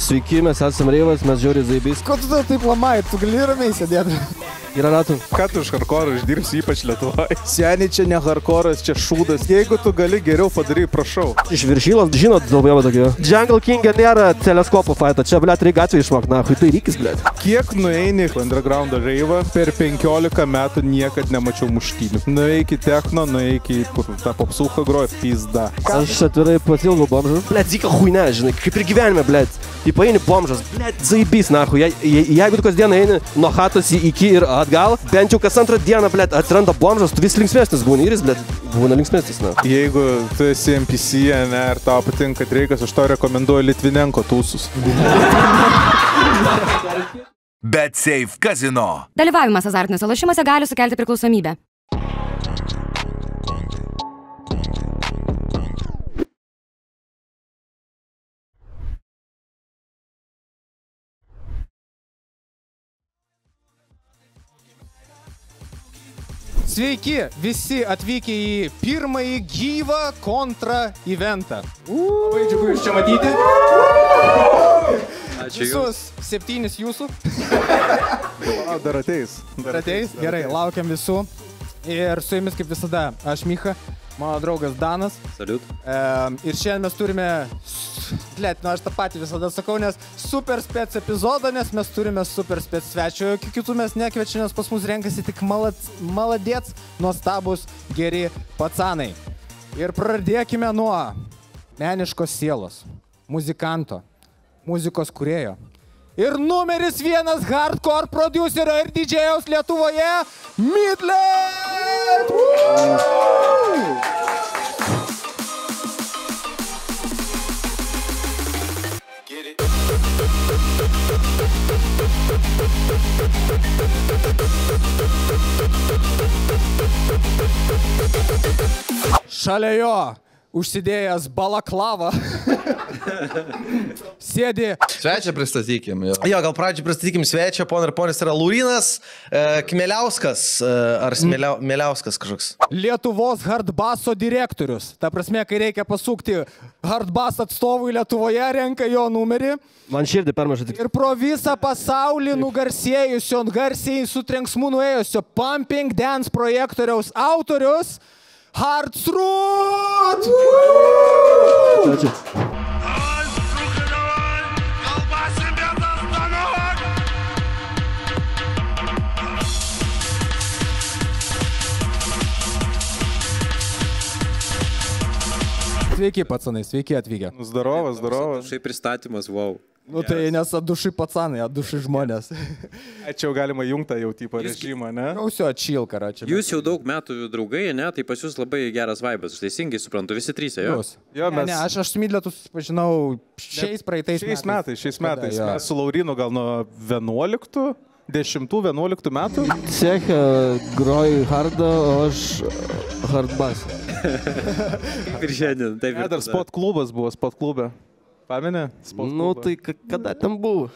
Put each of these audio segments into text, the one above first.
Sveiki, mes esame Reivas, mes žiūri Zaibys. Ko tu taip lamai, tu gali ramiai sėdėti? Yra ratų. Ką tu už hardcore išdirbsi, ypač Lietuvoje? Seniai, čia ne hardcore'as, čia šūdas. Jeigu tu gali geriau padarai, prašau. Iš viršylos, žinot, daugiau tokio. Jungle King'e nėra teleskopo fighto, čia, blėt, reikia gatvį išmok, na, tai reikis, blėt. Kiek nueini underground reivą, per 15 metų niekad nemačiau muštynių. Nueik į techno, nueik į tą popsuchą groja, pizda. Aš atvirai pasilgau bomžą. Blėt, zika huine, žinai, kaip ir gyvenime, blėt. Taip eini bomžas, blėt, Zaibys, nahu. Jeigu tu kasdien eini nuo chatos iki ir atgal, bent jau kas antrą dieną, blėt, atsiranda bomžas, tu vis linksmesnis būni ir jis, blėt, būna linksmesnis, na. Jeigu tu esi NPC, ne, ir tau patinka Dreikas, aš to rekomenduoju Litvinenko tūsus. BetSafe Casino. Dalyvavimas azartiniuose lošimuose gali sukelti priklausomybę. Sveiki, visi atvykę į pirmąjį gyvą kontra eventą. Labai džiugu jūs čia matyti. Ačiū Visus 7 jūsų. Dar ateis. Dar ateis? Gerai, laukiam visų. Ir su jumis kaip visada, aš Micha, mano draugas Danas. Saliut. Ir šiandien mes turime, aš tą patį visada sakau, nes super spec epizodą, nes mes turime super spec svečio. Kitų mes nekviečiame, nes pas mus renkasi tik maladėts, nuostabus, geri pacanai. Ir pradėkime nuo meniškos sielos, muzikanto, muzikos kūrėjo. Ir numeris 1 hardcore producerio ir didžėjaus Lietuvoje, Midlet! Šalia jo užsidėjęs balaklavą. Sėdi. Svečią pristatykim. Jo, gal pradžiai pristatykim svečią, ponas ir ponis yra Laurinas Kmeliauskas, ar Mieliauskas kažkoks. Lietuvos hardbaso direktorius. Ta prasme, kai reikia pasukti hardbas atstovui Lietuvoje, renka jo numerį. Man širdį permaža tik. Ir pro visą pasaulį nugarsėjusio, garsiai su trenksmu nuėjusio Pumping Dance projektoriaus autorius Hardsrud! Ačiū. Sveiki, pacanai, sveiki atvykę. Zdarovas. Štai pristatymas, wow. Nu tai nes duši pacanai, duši žmonės. Čia jau galima jungtą jau tipo režimą, ne? Gausio atšil, karačią. Jūs jau daug metų draugai, ne? Tai pas jūs labai geras vaibas, aš teisingai suprantu, visi trys, jo? Jo, mes... Ne, aš su Midletu susipažinau šiais praeitais metais. Šiais metais. Mes su Laurinu gal nuo 10-11 metų. Ceche groju hardą, o aš hardbas. Kaip ir šiandien, taip ir Dar spot klubas buvo, spot klube. Pamenė? Nu tai kada ten buvo?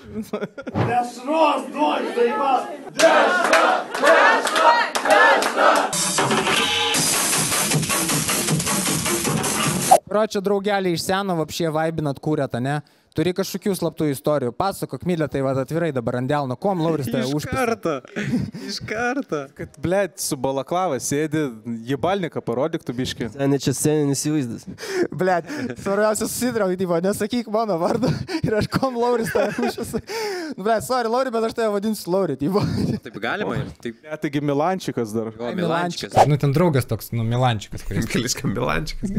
Račia draugeliai iš seno vapšie vaibinat kūrėtą, ne? Turi kažkokių slaptų istorijų. Pasakok, Midletai, va atvirai dabar ant delno. Kom Lauris tave užpisa? Iš karto. Kad, blėt, su balaklava sėdi, jibalniką parodyk tu biški. Ne čia sceninis įvaizdas. Blėt, svarbiausia susidraug, tipo, nesakyk mano vardą ir aš kom Lauris tave užpisa. Blėt, sorry, Lauri, bet aš tave vadinsiu Lauri, tipo. Taip galima ir taip. Ne, taigi Milančikas dar. O, Milančikas. Nu, ten draugas toks, nu, Milančikas, kuris. Kliška Milančikas.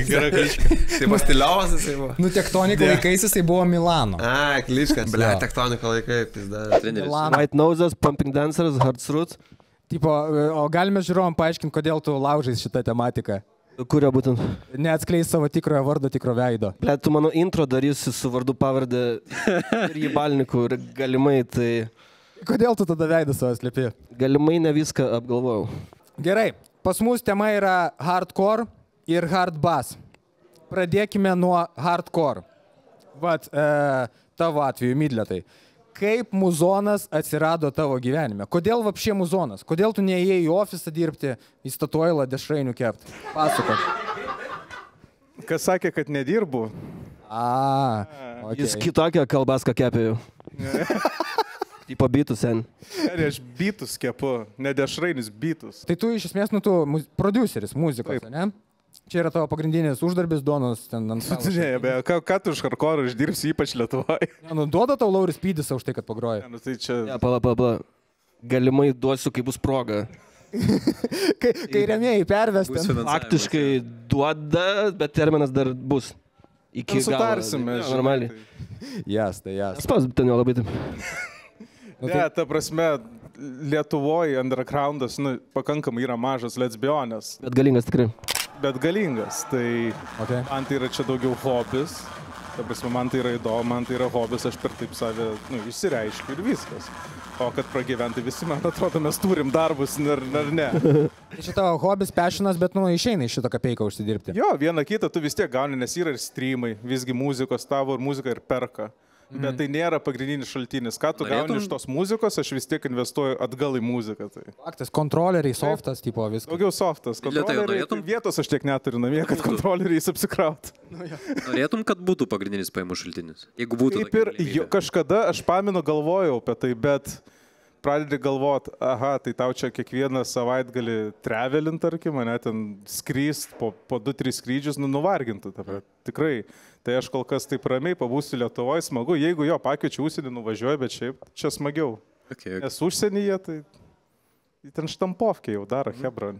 Gera kliška. Tai buvo stiliovas jisai buvo. Nu, tektonikų laikais jisai buvo Milano. A, kliškas. Ble, tektonikų laikai, pizda. White Noses, Pumping Dancers, Hardsrud. Tipo, o galime žiūrovom paaiškinti, kodėl tu laužais šitą tematiką? Kurio būtent? Neatskleis savo tikrojo vardo, tikro veido. Ble, tu mano intro darysi su vardu pavardė ir jibalnikų ir galimai tai... Kodėl tu tada veidą savo slėpi? Galimai ne viską apgalvojau. Gerai, pas mus tema yra hardcore ir hardbass. Pradėkime nuo hardcore. Vat, tavo atveju, Midletai. Kaip muzonas atsirado tavo gyvenime? Kodėl vapšė muzonas? Kodėl tu neėjai į ofisą dirbti, į Statoilą dešrainių kepti? Pasakok. Kas sakė, kad nedirbu? Okay. Jis kitokią kalbaską kepė jau. Tipo bitus sen. Ir aš bitus kepu, ne dešrainis bitus. Tai tu iš esmės, tu produceris muzikos, ne? Čia yra tavo pagrindinis uždarbis, duonos ten ant stalo. Ne, bet ką tu iš hardcore išdirbsi, ypač Lietuvoje? Duoda tau Lauris Pydisą už tai, kad pagroja. Tai čia... Ja, pala. Galimai duosiu, kai bus proga. kai rėmėjai perves ten. Faktiškai duoda, bet terminas dar bus. Iki sutarsime, galo. Normaliai. Jastai. Spas, ten jau labai taip. Ne, ta prasme, Lietuvoje undergroundas, pakankamai yra mažas, let's be honest. Bet galingas tikrai. Bet galingas, tai man tai yra čia daugiau hobis. Ta prasme, man tai yra įdomu, man tai yra hobis, aš per taip save išsireiškiu ir viskas. O kad pragyventi visi, man atrodo, mes turim darbus, ar ne. Čia tavo hobis, passionas, bet išeina iš šitą kapeiką užsidirbti. Jo, vieną kitą tu vis tiek gauni, nes yra ir streamai, visgi muzikos tavo ir muzika ir perka. Bet tai nėra pagrindinis šaltinis. Ką tu gauni iš tos muzikos, aš vis tiek investuoju atgal į muziką. Tai. Faktas, kontroleriai, softas, tipo viskas. Daugiau softas. Kontroleriai, vietos aš tiek neturiu namie, kad kontroleriais apsikraut. Norėtum, kad būtų pagrindinis pajamų šaltinis? Jeigu būtų. Kaip ir kažkada aš pamenu galvojau apie tai, bet pradedi galvot, tai tau čia kiekvieną savaitgalį travelint, tarkim, mane ten skryst po 2-3 skrydžius, nuvargintų. Tikrai. Tai aš kol kas taip ramiai pabūsiu Lietuvoje, smagu. Jeigu jo pakviečiu užsienį, nuvažiuoju, bet šiaip čia smagiau. Okay. Nes užsienyje, tai ten štampovkė jau daro, hebron.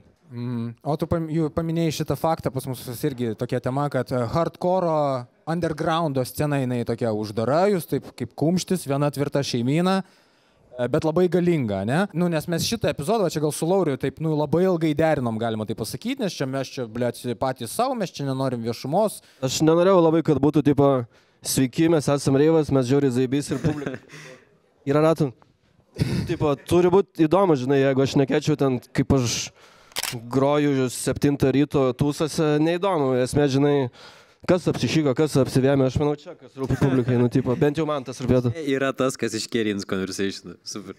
O tu paminėjai šitą faktą, pas mus irgi tokia tema, kad hardcore undergroundo scena jinai tokia uždara, jūs taip kaip kumštis, viena tvirta šeimyna. Bet labai galinga, ne? Nes mes šitą epizodą, čia gal su Lauriu, taip, labai ilgai derinom, galima tai pasakyti, nes mes čia, blėt, patys savo, mes čia nenorim viešumos. Aš nenorėjau labai, kad būtų, tipo, sveiki, mes esam reivas, mes žiūri zaibys ir publika. Yra ratų. Tipo, turi būti įdomu, žinai, jeigu aš nekėčiau ten, kaip aš groju 7 ryto tūsose, neįdomu, esmė, žinai, kas apsišyko, kas apsivėmė, aš manau čia, kas rūpi publikai, tipo, bent jau man tas rūpėtų. Yra tas, kas iškerins conversation, super.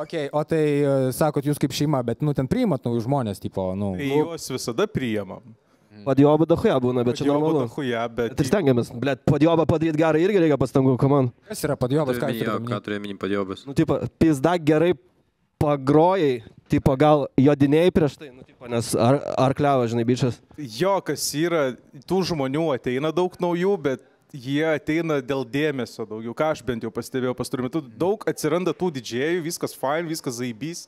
Okay, o tai sakot, jūs kaip šeima, bet, ten priimat naujus žmonės, tipo, Juos visada priimam. Padjobą dachuja būna, bet čia normalu. Bet ir stengiamės, blėt, padjobą padaryti gerą irgi reikia pastangų, komand. Kas yra padjobas, ką turėjo minį padjobas? Tipo, pizda gerai pagrojai, tipo, gal jodinėjai prieš tai, tipo, nes arkliavo, žinai, bičias. Jo, kas yra, tų žmonių ateina daug naujų, bet jie ateina dėl dėmesio daugiau, ką aš bent jau pastebėjau pastaruoju metu. Daug atsiranda tų didžėjų, viskas fine, viskas zaibys,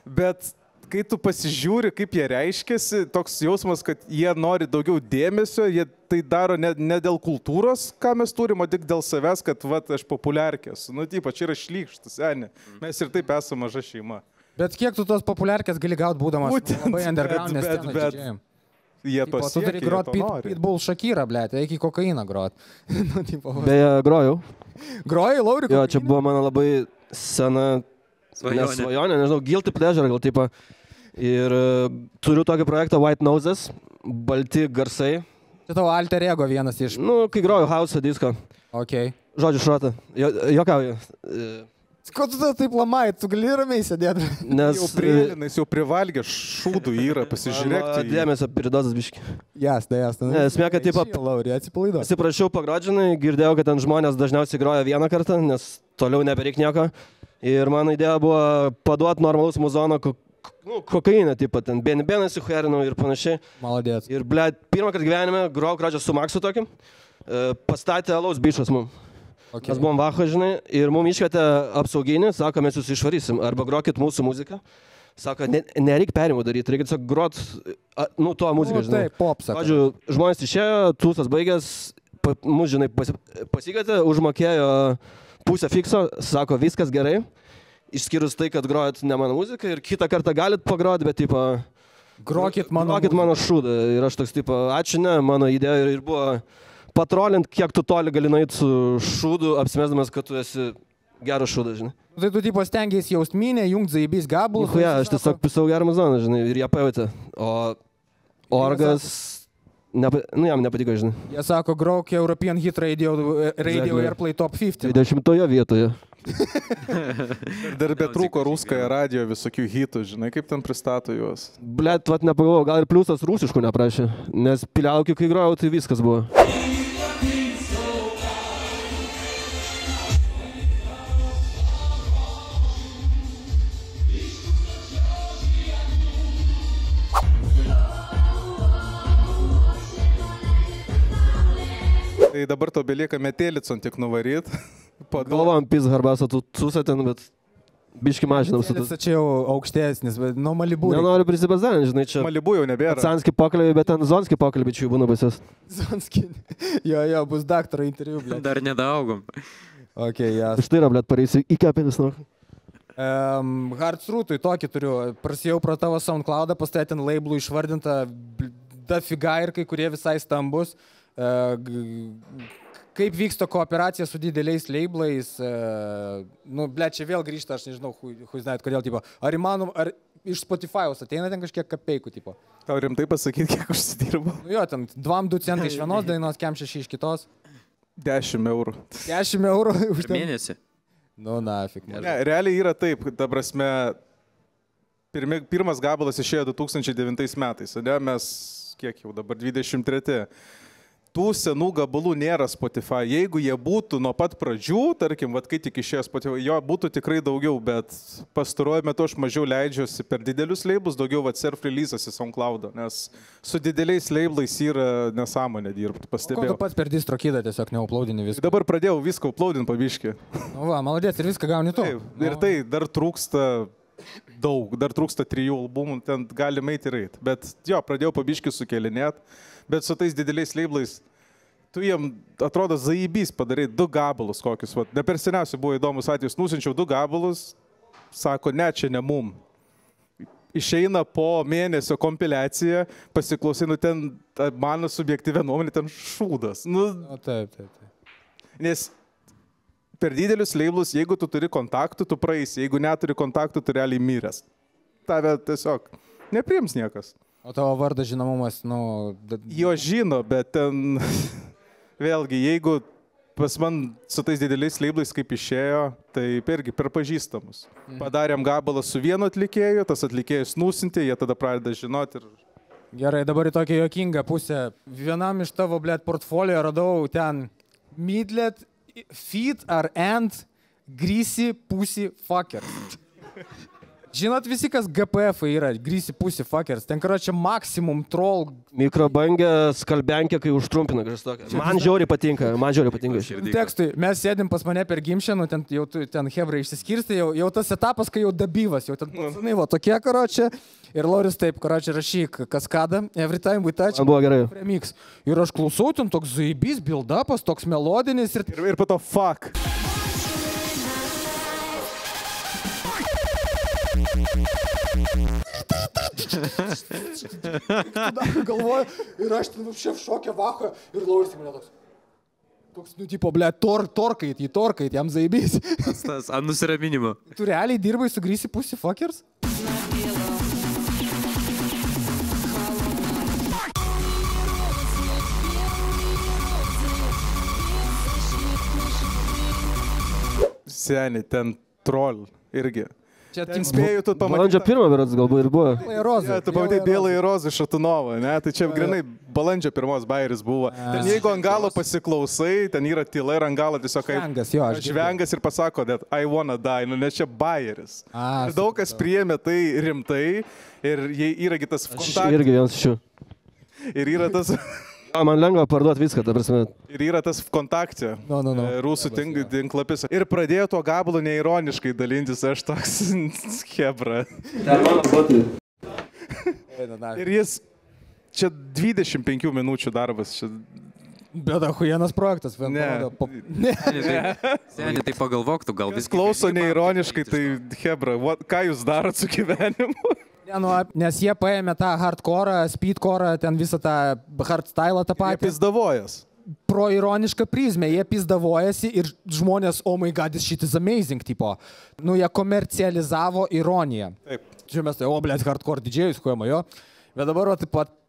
bet kai tu pasižiūri, kaip jie reiškiasi, toks jausmas, kad jie nori daugiau dėmesio, jie tai daro ne dėl kultūros, ką mes turim, o tik dėl savęs, kad aš populiarkės. Tipo, čia yra šlykštas, seniai. Mes ir taip esame maža šeima. Bet kiek tu tos populiarkės gali gauti, būdamas labai underground'nės sceną didžėjim? Jie to siekia, tu turi grot Pitbull Shakira, blėt, iki kokainą grot. Beje, grojau. Grojai, Lauri? Jo, čia buvo mano labai sena svajonė, nežinau, guilty pleasure gal tipo. Ir turiu tokį projektą White Noses, balti garsai. Čia tavo alter ego vienas iš... Kai groju house disko. Ok. Žodžiu šrotą. Jokauju. Ko tu taip lamai, tu gali ramiai sėdėti? Nes... Jau privalgė šūdų yra, pasižiūrėk. Dėmesio piridozas biški. Jasna. Esmė, kad tipo... Lauri, atsipalaiduok. Atsiprašiau pagrodžinai, girdėjau, kad ten žmonės dažniausiai groja vieną kartą, nes toliau nebereik nieko. Ir mano idėja buvo paduoti normalus muzoną kokainą, tipo, ten beną suherinau ir panašiai. Maladėt. Ir, blėt, pirmą kartą gyvenime grojau kračią su Maksu tokiu, pastatė alaus bišas mum. Okay. Mes buvom vaho, žinai, ir mum iškvietė apsauginį, sako, mes jūs išvarysim, arba grokit mūsų muziką. Sako, nereik perimų daryti, reikia tiesiog grot, tuo muziką, žinai. Tai pop, sako. Žodžiu, žmonės išėjo, tūsas baigęs, mus, žinai, pasikvietė, užmokėjo pusę fikso, sako, viskas gerai. Išskyrus tai, kad grojat ne mano muziką ir kitą kartą galit pagroti, bet, tipo, grokit mano šūdą. Ir aš toks, tipo, ačiū, ne, mano idėja ir buvo patrolint, kiek tu toli gali nueiti su šūdu, apsimesdamas, kad tu esi geras šūdas, žinai. Tai tu, tipo, stengiais jaust minę, jungt zaibys gabulus. Aš tiesiog pisau gerą muzoną, žinai, ir jie pajutė. O Orgas, jam nepatiko, žinai. Jie sako, grok European Hit Radio Airplay Top 50. 20 vietoje. Dar betrūko ruskąją radijo visokių hitų, žinai, kaip ten pristato juos. Blet, nepagalvojau, gal ir pliusas rusiškų neprašė, nes piliaukių, kai grojau, tai viskas buvo. dabar to belieka Metelicon tik nuvaryt. Galvom, pis Harbasą tu susatėn, bet biški mažinam su tu. Čia jau aukštesnis, bet nuo Malibu. Nenoriu prisibazdanti, žinai, čia. Malibu jau nebėra. Sanski pokalbiai, bet ten zonski pokalbiai čia jau būna baisios. Zonski. Jo, bus daktaro interviu, blėt. Dar nedaugom. Okay, yes. Štai yra, blėt, pareisiu į kepenis, nu. Hardsrootui tokį turiu. Prasėjau pro tavo SoundCloudą, pastai ten labelų išvardinta dafiga ir kai kurie visai stambus. Kaip vyksta kooperacija su dideliais labelais? Nu, blėt, čia vėl grįžta, aš nežinau, hui znait, kodėl, tipo. Ar įmanom, ar iš Spotify'us ateina ten kažkiek kapeikų, tipo? Tau rimtai pasakyti, kiek užsidirbo? Nu jo, ten 2 centai iš vienos dainos, kem 6 iš kitos. 10 eurų. 10 eurų už Per mėnesį. Nu, nafik. Ne, realiai yra taip, ta prasme, pirmas gabalas išėjo 2009 metais, ne, mes, kiek jau dabar, 23. Tų senų gabalų nėra Spotify. Jeigu jie būtų nuo pat pradžių, tarkim, kai tik išėjo Spotify, jo būtų tikrai daugiau, bet pastaruoju metu aš mažiau leidžiuosi per didelius labelus, daugiau self-release'as į SoundCloud'ą, nes su dideliais labelais yra nesąmonė dirbti, pastebėjau. Tu pats per distrokydą tiesiog neuploadini viską. Dabar pradėjau viską uploadinti pabiškį. Nu va, maladėt, ir viską gauni tu. Taip, ir tai dar trūksta daug, dar trūksta 3 albumų, ten galima eiti ir eiti. Bet jo, pradėjau pabiškį sukelinėti. Bet su tais dideliais labelais, tu jiem atrodo zaibys padarai 2 gabalus kokius. Va. Ne per seniausiai buvo įdomus atvejus, nusinčiau 2 gabalus, sako, ne, čia ne mum. Išeina po mėnesio kompiliacija, pasiklausai, nu ten mano subjektyvė nuomonė, ten šūdas. Nu, taip. Nes per didelius labelus, jeigu tu turi kontaktų, tu praeisi, jeigu neturi kontaktų, tu realiai miręs. Tave tiesiog nepriims niekas. O tavo vardas žinomumas, nu... Jo žino, bet ten, vėlgi, jeigu pas man su tais dideliais labelais kaip išėjo, tai irgi per pažįstamus. Padarėm gabalą su vienu atlikėju, tas atlikėjas nusinti, jie tada pradeda žinoti ir... Gerai, dabar į tokią juokingą pusę. Vienam iš tavo, blėt, portfolio radau ten midlet, feet ar and, greasy pussy fuckers. Žinot visi, kas GPF yra, greasy pussy fuckers. Ten, karočią, maksimum troll. Mikrobangė, skalbenkė, kai užtrumpina kažkas tokio. Man žiauriai patinka. Tekstui, mes sėdim pas mane per gimšę, ten jau ten hebra išsiskirsti, jau tas etapas, kai jau dabyvas, jau ten pasanai, va, tokie, karočią. Ir Lauris taip, karočią, rašyk kaskadą, every time we touch. Man buvo gerai. Remix. Ir aš klausau, ten toks zaibys, build-upas, toks melodinis ir po to fuck. Galvoju, ir aš ten šiaip šokė vacho ir Lauris mane toks, nu, tipo, ble, torkait, jam zaibys. Tas ant nusiraminimo. Tu realiai dirbai su greasy pussy fuckers? Seniai, ten troll irgi. Čia ten spėjau, tu pamatai. Balandžio 1 berods galbūt ir buvo. Tu pamatai Bėlą į Rozą Šatunovą, ne? Tai čia grinai balandžio 1 bairis buvo. Ten jeigu ant galo pasiklausai, ten yra tyla ir ant galo tiesiog kaip žvengas ir pasako, that I wanna die, nu nes čia bairis. Ir daug kas priėmė tai rimtai ir yra tas kontaktas. Irgi vienas iš jų. Ir yra tas... Man lengva parduoti viską, ta prasme. Ir yra tas kontaktė, rusų tinklapis. Ir pradėjo tuo gabalu neironiškai dalintis, aš toks hebra. Ir jis, čia 25 minučių darbas. Bet ahujenas projektas. Seniai, tai pagalvok, tu gal viską. Klauso neironiškai, tai hebra, ką jūs darot su gyvenimu? Nes jie paėmė tą hardcore, speedcore, ten visą tą hardstyle tą patį. Jie pizdavojas. Pro ironišką prizmę, jie pizdavojasi ir žmonės, oh my god, this shit is amazing, tipo. Nu, jie komercializavo ironiją. Taip. Čia mes tai, blėt, hardcore didžėjus, kuojama jo. Bet dabar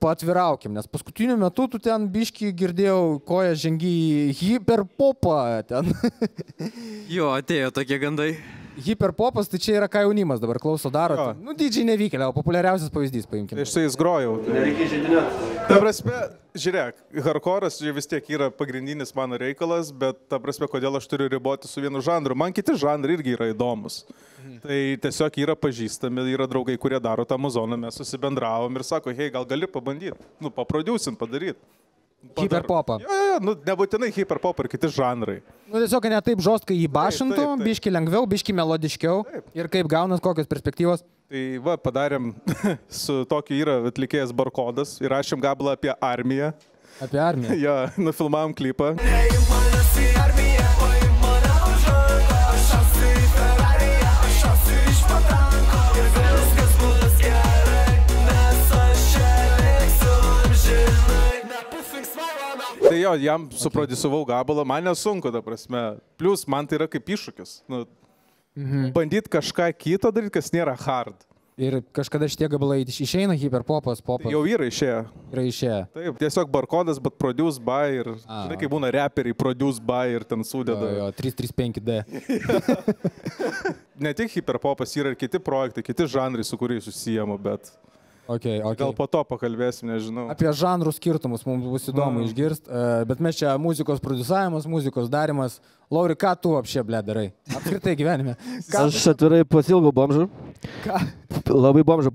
patviraukim, nes paskutiniu metu tu ten biškį girdėjau, koja žengi į hiperpopą ten. Jo, atėjo tokie gandai. Hiperpopas, tai čia yra ką jaunimas dabar klauso daro. Nu, didžiai nevykėlė, o populiariausias pavyzdys paimkime. Aš su jais grojau. Nereikia žaidinėti. Ta prasme, žiūrėk, hardcore'as vis tiek yra pagrindinis mano reikalas, bet ta prasme, kodėl aš turiu riboti su vienu žanru. Man kiti žanrai irgi yra įdomus. Tai tiesiog yra pažįstami, yra draugai, kurie daro tą muzoną, mes susibendravom ir sako, hei, gal gali pabandyti, nu, paproducint, padaryti. Hiperpopą. Jo, nu, nebūtinai hiperpop ir kiti žanrai. Nu, tiesiog ne taip žostkai jį bašintų, taip. biški lengviau, biški melodiškiau. Ir kaip gaunas, kokios perspektyvos. Tai va, padarėm su tokiu yra atlikėjas Barkodas, įrašėm gabalą apie armiją. Apie armiją. Jo, nufilmavom klipą. Tai jo, jam suprodisavau gabalą, man nesunku, ta prasme. Plius, man tai yra kaip iššūkis. Nu, bandyti kažką kito daryti, kas nėra hard. Ir kažkada šitie gabalai išeina hiperpopas, popas. Jau yra išėję. Yra išėję. Taip, tiesiog Barkodas, bet produce by ir, žinai, kai būna reperiai, produce by ir ten sudeda. Jo, 335D. Ne tik hiperpopas, yra ir kiti projektai, kiti žanrai, su kuriais susijama, bet... Okay. Gal po to pakalbėsim, nežinau. Apie žanrų skirtumus mums bus įdomu išgirst, bet mes čia muzikos produsavimas, muzikos darimas. Lauri, ką tu apšė, ble, darai? Apskritai gyvenime. Aš atvirai pasilgau bomžų. Ką? Labai bomžą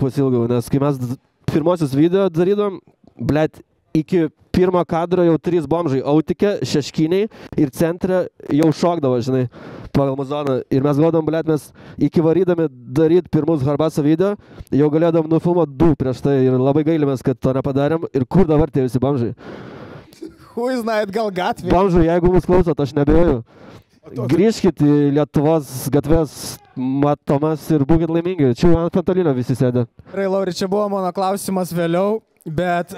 pasilgau, nes kai mes pirmosius video darydom, ble, iki pirmo kadro jau 3 bomžai, Autikė, Šeškiniai ir centre jau šokdavo, žinai, pagal muzoną. Ir mes gaudom, ble, mes iki varydami daryti pirmus Harbaso video, jau galėdom nufilmuoti 2 prieš tai ir labai gailimės, kad to nepadarėm. Ir kur dabar tie visi bomžai? Hui, znait, gal gatvė. Bomžai, jeigu mus klausot, aš nebejoju. Grįžkit į Lietuvos gatvės matomas ir būkit laimingi. Čia ant Fentolino visi sėdė. Gerai, Lauri, čia buvo mano klausimas vėliau. Bet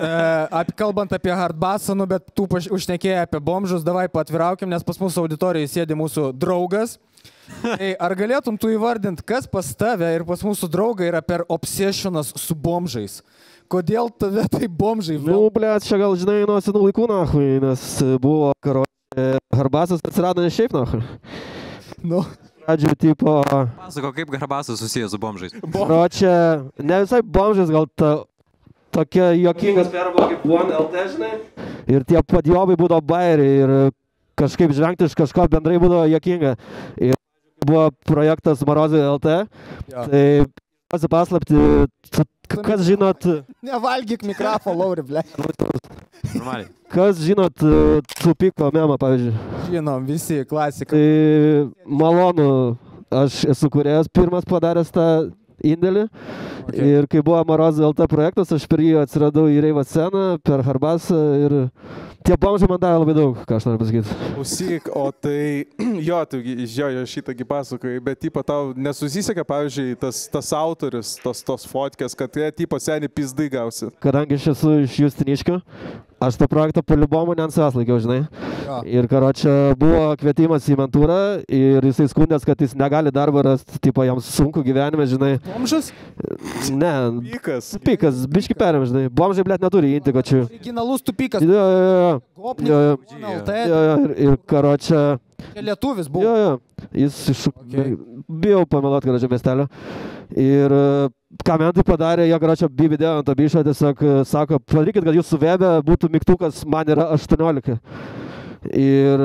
kalbant apie hardbasą, nu, bet tu užnekėjai apie bomžus, davai patviraukim, nes pas mūsų auditorijoje sėdi mūsų draugas. Tai ar galėtum tu įvardinti, kas pas tave ir pas mūsų draugą yra per obsessionas su bomžais? Kodėl tave tai bomžai? Nu, blėt, čia gal žinai nuo senų laikų, nahui, nes buvo harbasas atsirado ne šiaip, nahui. Nu. Pradžių tipo... Pasako, kaip harbasas susijęs su bomžais? Čia ne visai bomžais, gal tokia juokingas perbuvo kaip One LT, žinai. Ir tie padjobai būdavo bairiai ir kažkaip žvengti iš kažko bendrai būdavo juokinga. Ir buvo projektas Marozai LT. Jo. Tai pasipaslapti, kas žinot... Nevalgyk mikrofą, Lauri, ble. Normaliai. Kas žinot Tupiko memą, pavyzdžiui? Žinom, visi, klasika. Tai malonu, aš esu kūrėjas pirmas padaręs tą indėlį. Okay. Ir kai buvo Marozai LT projektas, aš per jį atsiradau į Reivo sceną, per Harbasą ir tie bomžai man davė labai daug, ką aš noriu pasakyti. Klausyk, o tai, jo, tu šitągi pasakai, bet tipo tau nesusisiekia, pavyzdžiui, tas autorius, tos fotkės, kad tie tipo seni pizdai gausi. Kadangi aš esu iš Justiniškio, aš tą projektą palibomą ne ant savęs laikiau, žinai. Jo. Ir karočią buvo kvietimas į mentūrą ir jisai skundės, kad jis negali darbą rasti, tipo jam sunku gyvenime, žinai. Bomžas? Ne. Tupikas, biški perėm, žinai. Bomžai, blėt, neturi intikočių. Originalus tupikas. Jo. Ir karočią... Čia lietuvis buvo. Jo. Jis iš... Bijau pameluot karočią miestelio. Ir ką mentai padarė, jie karočią bibidėjo ant to bišo, tiesiog sako, padarykit, kad jūsų webe būtų mygtukas, man yra 18. Ir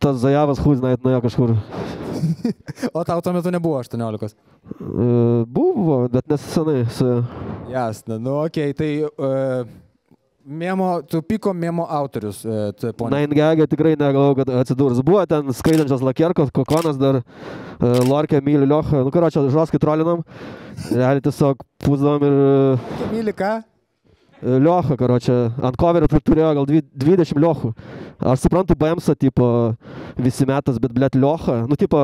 tas Zajavas Huznait nuėjo kažkur. O tau tuo metu nebuvo 18? Buvo, bet nesenai. Jasna, nu okei, tai Tupiko memo autorius. Naingegė tikrai negalvau, kad atsidūrs. Buvo ten skaitančios Lakierkos, Kokonas dar, Lorkė, Myli, Liocha. Nu, karočią, žoskai trolinam. Realiai tiesiog pūsdavom ir... Myli ką? Liocha, karočią. Ant coverio turėjo gal 20 Liochų. Aš suprantu BMS-ą, tipo, visi metas, bet, blėt, Liocha. Nu, tipo,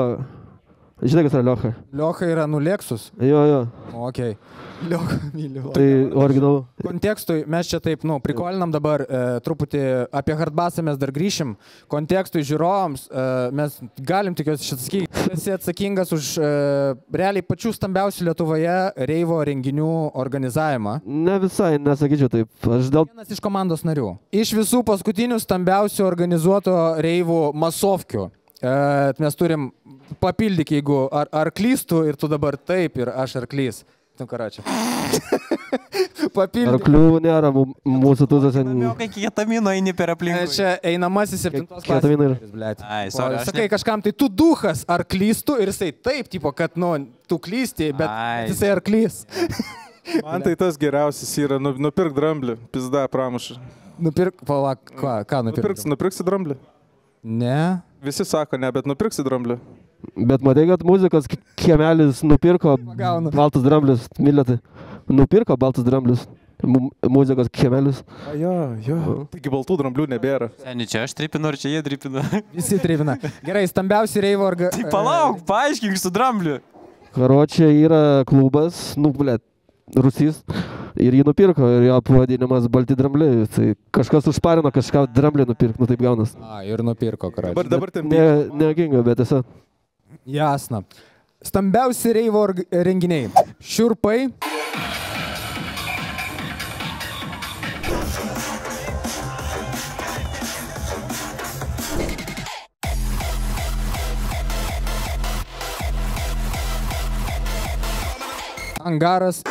žinai, kas yra Liocha? Liocha yra Lexus. Jo. Okei. Liocha, myliu. Tai originalu. Kontekstui, mes čia taip, prikolinam dabar truputį apie hardbasą mes dar grįšim. Kontekstui žiūrovams, mes galim tikiuosi šitą sakyti, esi atsakingas už realiai pačių stambiausių Lietuvoje reivo renginių organizavimą. Ne visai, nesakyčiau taip. Vienas iš komandos narių. Iš visų paskutinių stambiausių organizuoto reivų masovkių. Mes turim papildyk, jeigu ar klystų ir tu dabar taip ir aš arklys. Nu, karačia. Papildyk. Arklių nėra mūsų tūzose. Kai ketamino eini per aplinkui. Čia einamasis 7 klasės. Sakai kažkam, tai tu duhas arklystų ir jisai taip, tipo, kad, tu klysti, bet jisai arklys. Man tai tas geriausias yra, nupirk dramblį, pizda pramušą. Nupirk, palauk, ką nupirk? Nupirksi dramblį. Ne. Visi sako ne, bet nupirksi dramblį. Bet matai, kad muzikos kiemelis nupirko baltus dramblius, mylėtai. Nupirko baltus dramblius. Muzikos kiemelis. Jo. Taigi baltų dramblių nebėra. Seniai, čia aš tripinu, ar čia jie tripina? Visi tripina. Gerai, stambiausi reivo Tai palauk, paaiškink su drambliu. Karočią yra klubas, Rusys. Ir jį nupirko, ir jo pavadinimas Balti drambliai. Tai kažkas užparino, kažką dramblį nupirko, taip gaunas. Ir nupirko, karočią. Dabar Neginga, bet tiesa. Jasna. Stambiausi reivo renginiai. Šiurpai. Angaras.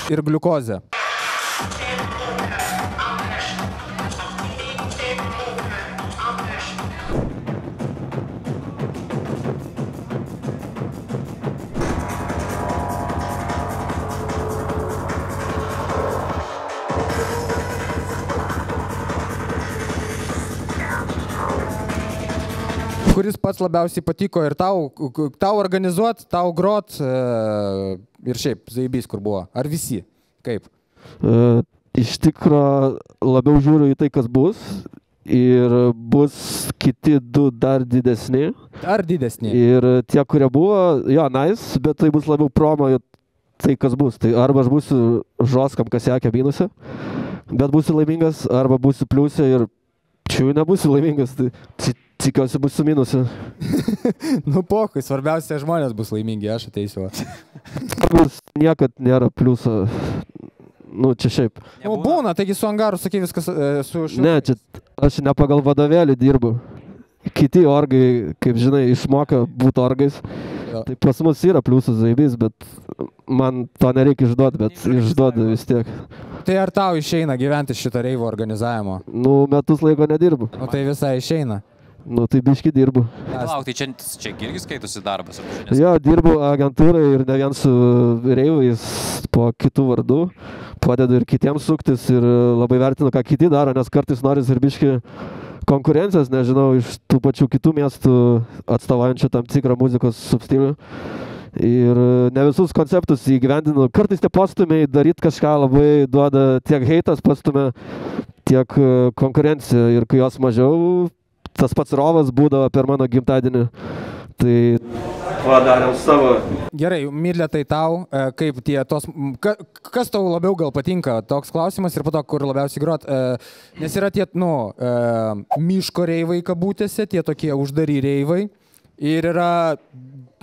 Ir gliukozė. Kuris pats labiausiai patiko ir tau organizuot, tau grot ir šiaip zaibys, kur buvo. Ar visi? Kaip? Iš tikro labiau žiūriu į tai, kas bus. Ir bus kiti du dar didesni. Dar didesni. Ir tie, kurie buvo, nice, bet tai bus labiau promo tai, kas bus. Tai arba aš būsiu žoskam, kas sekė minuse, bet būsiu laimingas, arba būsiu pliusė ir čia nebūsiu laimingas. Tai tikiuosi bus su minusu. Pokai, svarbiausia, žmonės bus laimingi, aš ateisiu. Niekad nėra pliuso. Čia šiaip. Būna, taigi su Angaru, sakai, viskas su šiuo. Ne, čia aš ne pagal vadovėlį dirbu. Kiti orgai, kaip žinai, išmoka būti orgais. Tai pas mus yra pliusas zaibys, bet man to nereikia išduoti, bet išduoda vis tiek. Tai ar tau išeina gyventi šito reivo organizavimo? Metus laiko nedirbu. Tai visai išeina. Tai biški dirbu. Palauk, tai čia irgi skaitosi darbas. Jo, dirbu agentūrai ir ne vien su reivais po kitų vardų. Padedu ir kitiems suktis ir labai vertinu, ką kiti daro, nes kartais noris ir biški konkurencijos, nežinau, iš tų pačių kitų miestų atstovaujančių tam tikrą muzikos substilių. Ir ne visus konceptus įgyvendinu. Kartais tie postumiai daryti kažką labai duoda tiek heitas postumė, tiek konkurencija. Ir kai jos mažiau, tas pats rovas būdavo per mano gimtadienį. Tai padarėm savo. Gerai, Mylė, tai tau, kaip tie tos, kas tau labiau gal patinka, toks klausimas ir po to, kur labiausiai grot, nes yra tie, miško reivai kabutėse, tie tokie uždari reivai ir yra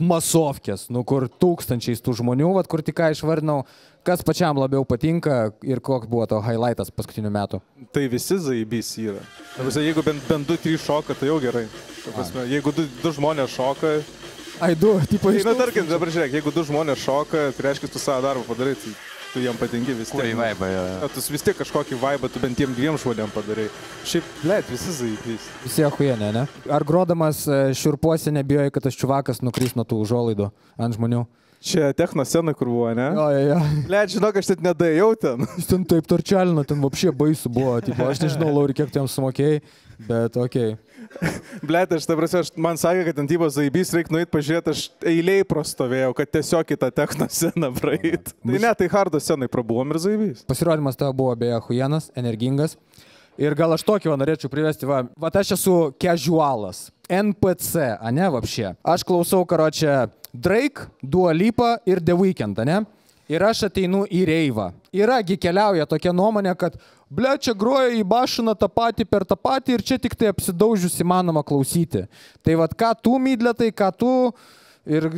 masovkės, kur tūkstančiais tų žmonių, kur tik ką išvardinau, kas pačiam labiau patinka ir koks buvo to highlightas paskutinių metų? Tai visi zaibys yra. Jeigu bent 2-3 šoka, tai jau gerai. Jeigu 2 žmonės šoka... Ai, 2, tipo iš... Tarkim, dabar žiūrėk, jeigu 2 žmonės šoka, tai reiškia, tu savo darbą padarai, tai tu jiem patinki vis tiek. Kurį vaibą, jo. Tu vis tiek kažkokį vaibą, tu bent tiem 2 žmonėm padarai. Šiaip, visi zaibys. Visi achuienė, ne? Ar grodamas šiurpuose nebijojai, kad tas čiuvakas nukrys nuo tų užuolaidų ant žmonių? Čia techno scena, kur buvo, ne? Jo. Žinok, aš net nedėjau ten. Jis ten taip torčelino, ten vapšė baisu buvo. Aš nežinau, Lauri, kiek tu jam sumokėjai, bet okei. Aš ta prasme, man sakė, kad ant tyvos zaibys reikia nueit pažiūrėti, aš eiliai prostovėjau, kad tiesiog į tą techno sceną praeit. Tai ne, tai hardo scenai prabuvom ir zaibys. Pasirodymas tavo buvo beje huienas, energingas. Ir gal aš tokį norėčiau privesti, aš esu casualas, NPC, ane, vapšė. Aš klausau, karočią, Drake, Dua Lipa ir The Weeknd, ane? Ir aš ateinu į reivą. Iragi keliauja tokia nuomonė, kad čia groja į bašiną tą patį per tą patį ir čia tik tai apsidaužius įmanoma klausyti. Tai ką tu, Mydlėtai, ką tu ir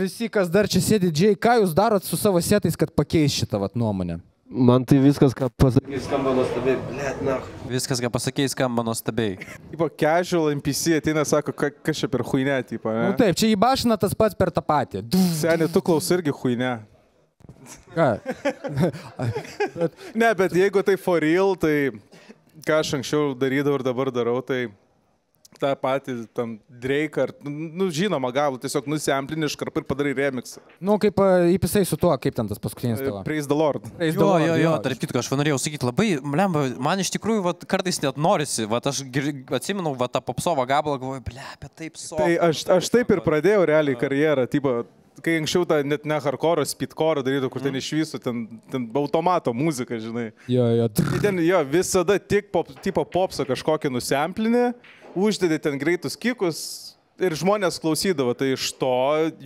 visi, kas dar čia sėdi didžiai, ką jūs darot su savo setais, kad pakeis šitą nuomonę? Man tai viskas, ką pasakei, skamba nuostabiai. Viskas, ką pasakei, skamba nuostabiai. Tipo, casual NPC ateina, sako, kas čia per huinę, tipo, ne? Taip, čia į bašiną tas pats per tą patį. Seniai, tu klausai irgi huinę. Ką? Ne, bet jeigu tai for real, tai ką aš anksčiau darydavau ir dabar darau, tai tą patį tam Drake ar, nu, žinoma, galų tiesiog nusiamplini iškarp ir padarai remixą. Nu, kaip įpisai su tuo, kaip ten tas paskutinis tavo. Praise the Lord. Tarp kitko, aš norėjau sakyti labai, lemba, man iš tikrųjų vat, kartais net norisi, vat, aš atsimenu vat, tą popsovo gabalą, galvoju, blepė, taip so. Tai aš taip ir pradėjau realiai karjerą, tipo, kai anksčiau tą net ne hardcore, speedcore darydavau, kur ten iš viso, ten automato muzika, žinai. Jo. Ten visada tik tipo popsą kažkokį nusiamplinį, uždedi ten greitus kikus ir žmonės klausydavo, tai iš to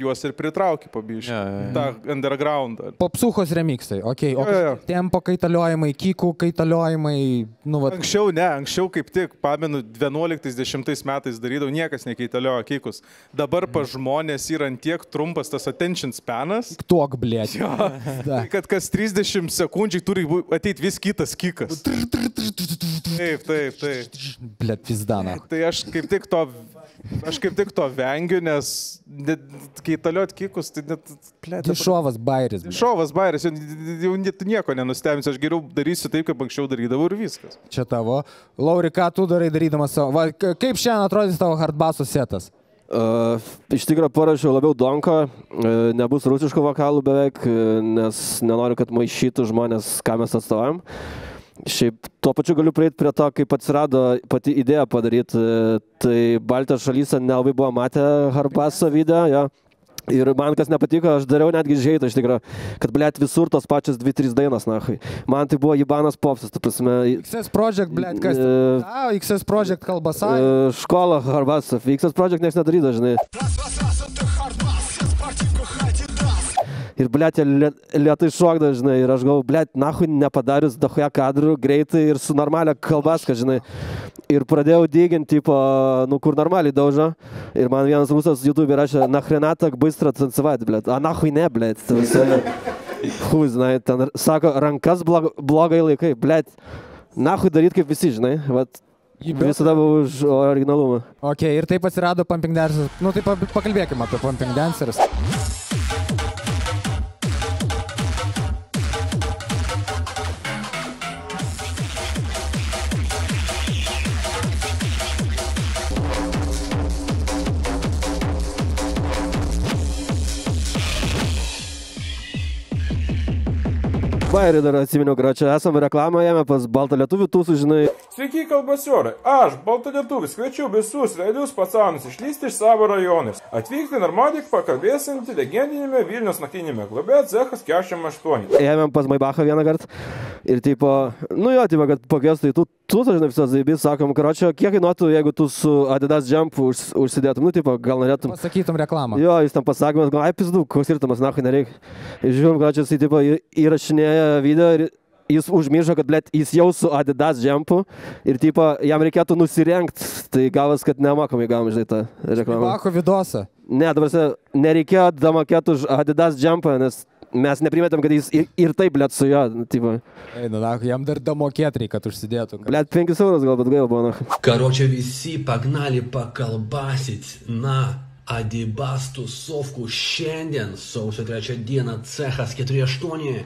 juos ir pritraukė pabiškai. Ta underground. Popsuchos remixai, okei. O tempo kaitaliojimai, kikų kaitaliojimai, nu va. Anksčiau kaip tik, pamenu, 11-10 metais darydavau, niekas nekaitaliojo kikus. Dabar pa žmonės yra ant tiek trumpas tas attention spanas. Tuok, blėt. Kad kas 30 sekundžių turi ateiti vis kitas kikas. Taip. Blėt, pizdana. Tai aš kaip tik to vengiu, nes kaitaliot kikus, tai net... Šovas bairis. Šovas bairis, jau nieko nenustebins, aš geriau darysiu taip, kaip anksčiau darydavau ir viskas. Čia tavo. Lauri, ką tu darai darydamas savo? Va, kaip šiandien atrodys tavo hardbasso setas? Iš tikrųjų parašiau labiau donką, nebus rusiškų vokalų beveik, nes nenoriu, kad maišytų žmonės, ką mes atstovaujam. Šiaip tuo pačiu galiu prieiti prie to, kaip atsirado pati idėja padaryti. Tai Baltijos šalyse nelabai buvo matę hardbasso video, jo. Ir man kas nepatiko, aš dariau netgi žeitą iš tikrųjų, kad, blėt, visur tos pačios 2-3 dainos, nahai. Man tai buvo Ibanas Popsas, tu prasme. XS Project, blėt, kas? XS Project kalbasai? Škola hardbasso. XS Project nieks nedarydo, žinai. Ir, blėt, jie lietai šokda, žinai, ir aš galvoju, blėt, nahui nepadarius dahuja kadrų greitai ir su normalia kalbaska, žinai. Ir pradėjau dyginti, tipo, nu, kur normaliai daužo. Ir man vienas rusas YouTube rašė, nachrena tak bыстро танцевать, blėt. A nahui ne, blėt. Hui, žinai, ten sako, rankas blogai laikai, blėt. Nahui daryt kaip visi, žinai. Vat, visada buvo už originalumą. Ok, ir taip atsirado Pumping Dancers. Nu, tai pakalbėkime apie Pumping Dancers. Bairį dar atsiminiau, čia esame reklamą jame pas Baltą lietuvių tūsų, žinai. Sveiki, kalbasiurai. Aš, Baltą lietuvis, kviečiu visus realius pacanus išlysti iš savo rajonės. Atvykti Narmadik pakalbėsinti legendinėme Vilnius naktinėme klube Cechas 48. Ėmėm pas Maibachą vieną kartą ir tipo, nu jo, tipo, kad pakviestų į tūsą, žinai, visas zaibys, sakom, karočio, kiek kainuotų, jeigu tu su Adidas Jump užsidėtum, nu, tipo, gal norėtum. Pasakytum reklamą. Jo, jis tam pasakymas, gal, ai, pizdu, koks skirtumas, nahui nereikia. Ir žiūrėjom, karočio, jis, tipo, įrašinėja video ir jis užmiršo, kad, blėt, jis jau su Adidas Jumpu ir, tipo, jam reikėtų nusirengti, tai gavas, kad nemokamai gavom, žinai, tą reklamą. Bako vidosą. Ne, dabar nereikėjo damokėti už Adidas Jumpą, nes mes neprimetėm, kad jis ir taip, blėt, su jo, tipo. Eina, jam dar damokėti reikia, kad užsidėtų. Blėt, 5 eurus galbūt gaila buvo. Короче, visi pagnali pakalbasit, na. Adibas tūsovkų šiandien, sausio 3 dieną, Cechas 48.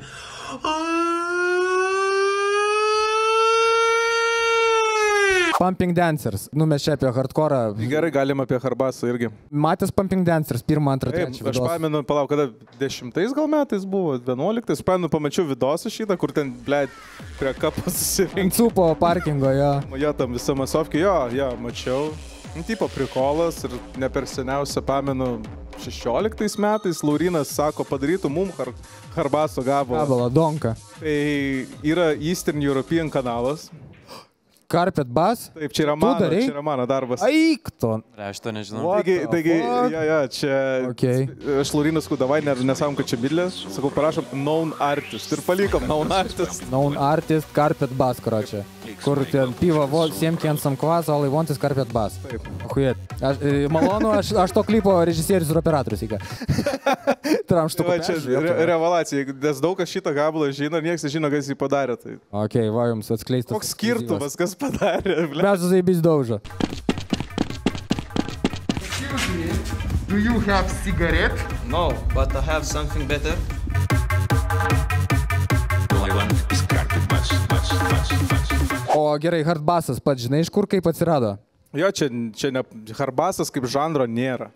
Pumping Dancers. Nu, mes čia apie hardcore. Gerai, galim apie hardbassą irgi. Matęs Pumping Dancers, 1, 2, 3 vidosą. Aš pamenu, palauk, kada 10 gal metais buvo, 11. Pamenu, pamačiau vidosą šitą, kur ten, blėt, prie kapo susirinkti. Cūpo parkingo, jo. Jo, tam visą masovkį, jo, mačiau. Tipo prikolas ir ne per seniausia, pamenu, 16 metais Laurinas sako, padarytų mum hardbasso gabalą. Gabalą, donką. Tai yra Eastern European kanalas. Carpet Bass? Taip, čia yra mano darbas. Aik to. Aš to nežinau. Taigi, čia... Okay. Aš Laurinas Kudavai, nesakom, kad čia bidlė. Sakau, parašom Known Artist. Ir palikom Known Artist. Known Artist, Carpet Bass, karočią. Kur ten piva, siemki ant samkvas, all I want is Carpet Bass. Taip. Hujet. Malonu, aš to klipo režisierius ir operatorius įka. Tramštuku. Čia revelacija, nes daug kas šitą gabalą žino, nieks nežino, kas jį padarė. Tai... Ok, va jums atskleistas. Koks skirtumas, kas padarė? Mes zaibys daužo. Excuse me, do you have cigarette? No, but I have something better. O gerai, hardbassas pats, žinai, iš kur kaip atsirado? Jo, čia ne, harbasas kaip žanro nėra.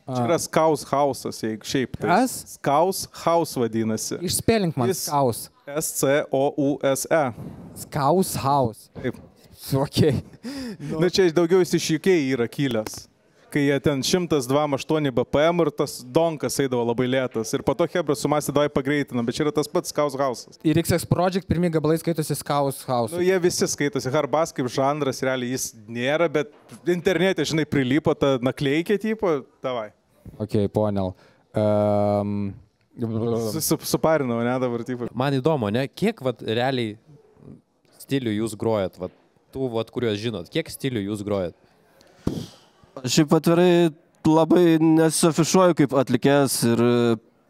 Čia yra Skaus Hausas, jeigu šiaip. Tai Kas? Skaus Haus vadinasi. Išspėlink man Skaus. S-C-O-U-S-E. Skaus House. Taip. Okay. Na čia daugiau jis iš UK yra kilęs. Kai jie ten 102.8 BPM ir tas donkas eidavo labai lėtas. Ir po to Hebra sumąstė, davai pagreitinam, bet čia yra tas pats Skaus Hausas. Ir XX Project pirmie gabalai skaitosi Skaus House. Nu, jie visi skaitosi. Harbas kaip žanras, realiai jis nėra, bet internete, žinai, prilipo tą nakleikė tipo, davai. Ok, ponel. Suparinau, ne, dabar tipo. Man įdomu, ne, kiek vat, realiai stilių jūs grojat, vat, tų, vat, kuriuos žinot, kiek stilių jūs grojat? Šiaip atvirai labai nesiafišuoju kaip atlikėjas ir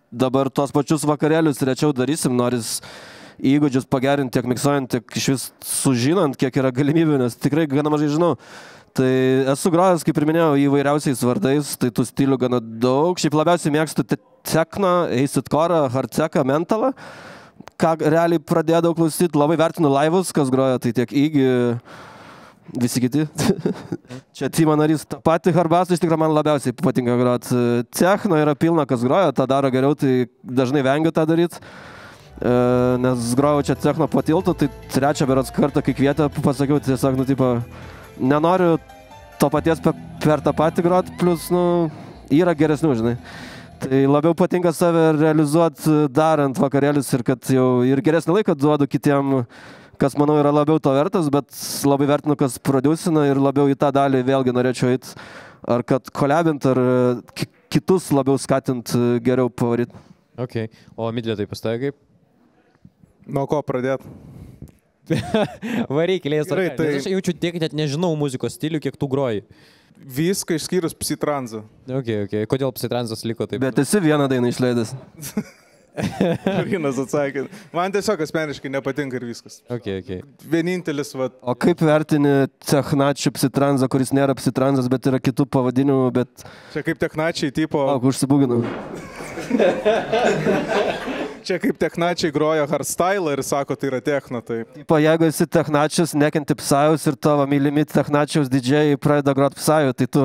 dabar tos pačius vakarėlius rečiau darysim, noris įgūdžius pagerinti tiek miksuojant, tiek iš vis sužinant, kiek yra galimybių, nes tikrai gana mažai žinau. Tai esu grojęs, kaip ir minėjau, įvairiausiais vardais, tai tų stilių gana daug. Šiaip labiausiai mėgstu techno, acid core, hardceką, mentalą. Ką realiai pradėjau klausyti, labai vertinu laivus, kas groja, tai tiek įgi, visi kiti. Čia Timo narys, tą patį harbasą iš tikrųjų man labiausiai patinka groti. Techno yra pilna, kas groja, tą daro geriau, tai dažnai vengiu tą daryti. Nes grojau čia techno po tiltu, tai trečią berods kartą, kai kvietė, pasakiau tiesiog, nu, tipo, nenoriu to paties per tą patį groti, plus, nu, yra geresnių, žinai. Tai labiau patinka save realizuoti darant vakarėlius ir kad jau ir geresnį laiką duodu kitiem, kas, manau, yra labiau to vertas, bet labai vertinu, kas produsina ir labiau į tą dalį vėlgi norėčiau eiti, ar kad kolabint, ar kitus labiau skatint geriau pavaryti. Ok, o Midlė tai pastoja kaip? Nuo ko pradėti? Varyk, lės. Tai... Aš jaučiu tiek, net nežinau muzikos stilių, kiek tu groji. Viską išskyrus Psitransą. Ok. Kodėl Psitransas liko taip? Bet esi vieną dainą išleidęs. Marinas atsakė. Man tiesiog asmeniškai nepatinka ir viskas. Ok. Vienintelis, vat. O kaip vertini technačių Psitransą, kuris nėra Psitransas, bet yra kitų pavadinimų, bet... Čia kaip technačiai tipo... O, užsibūginau. Čia kaip technačiai groja hardstyle ir sako, tai yra techno, tai... Tipo, jeigu esi technačius, nekenti Psyus ir tavo mylimi technačiaus didžiai pradeda groti Psyu, tai tu...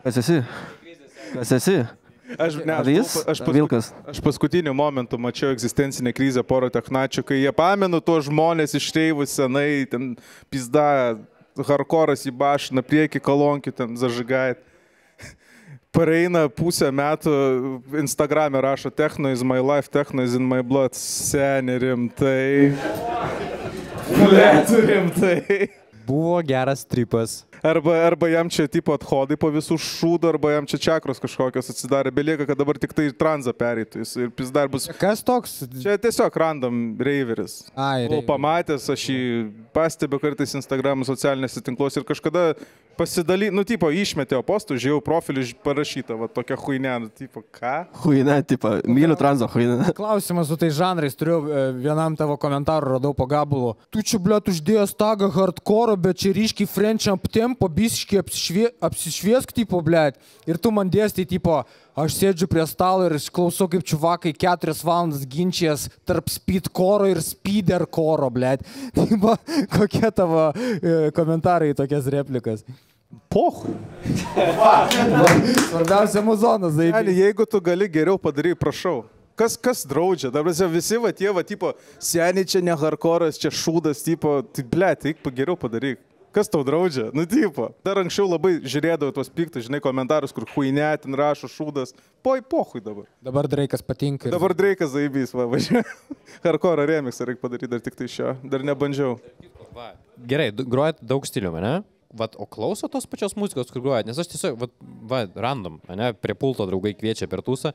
Kas esi? Aš paskutiniu momentu mačiau egzistencinę krizę poro technačių, kai jie pamenu tuos žmonės iš reivų senai, ten pizda, hardcore'as į bašną, prieki kolonkių, ten zažigait. Pareina pusę metų, Instagram'e rašo techno is my life, techno is in my blood. Seni, rimtai. Rimtai. Buvo geras tripas. Arba jam čia tipo athodai po visų šūdų, arba jam čia čakros kažkokios atsidarė. Belieka, kad dabar tik tai tranzą pereitų. Ir dar bus... Kas toks? Čia tiesiog random reiveris. Buvau pamatęs, aš jį pastebiu kartais Instagram socialinėse tinkluose ir kažkada pasidalį, nu, tipo, išmetėjo postų, žiūrėjau profilį parašytą, va, tokia huinė, nu, tipo, ką? Huinė, tipo, myliu tranzo huinė. Klausimas su tai žanrais, turėjau vienam tavo komentarų, radau po gabalu. Tu čia, blėt, uždėjęs tagą hardcore, bet čia ryškiai frenčiam tempo, biškiai apsišviesk, tipo, blėt. Ir tu man dėstai, tipo, aš sėdžiu prie stalo ir klausau, kaip čiuvakai 4 valandas ginčijas tarp speedcore ir speedercore, blėt. Tipo, kokie tavo komentarai į tokias replikas? Poch. Svarbiausia muzonas. Jeigu tu gali geriau padaryti, prašau. Kas draudžia? Dabar visi va tie, va, tipo, seniai čia ne hardcore'as, čia šūdas, tipo, tai blėt, eik geriau padaryk. Kas tau draudžia? Nu, tipo. Dar anksčiau labai žiūrėdavau tuos piktus, žinai, komentarus, kur huinė, ten rašo šūdas. Pohui dabar. Dabar Drake'as patinka. Dabar Drake'as zaibys, va, važiuoju. Hardcore remixą reikia padaryti, dar tik tai šio. Dar nebandžiau. Gerai, grojat daug stilių, ne? Vat, o klauso tos pačios muzikos, kur grojat? Nes aš tiesiog, random, ne? Prie pulto draugai kviečia per tūsą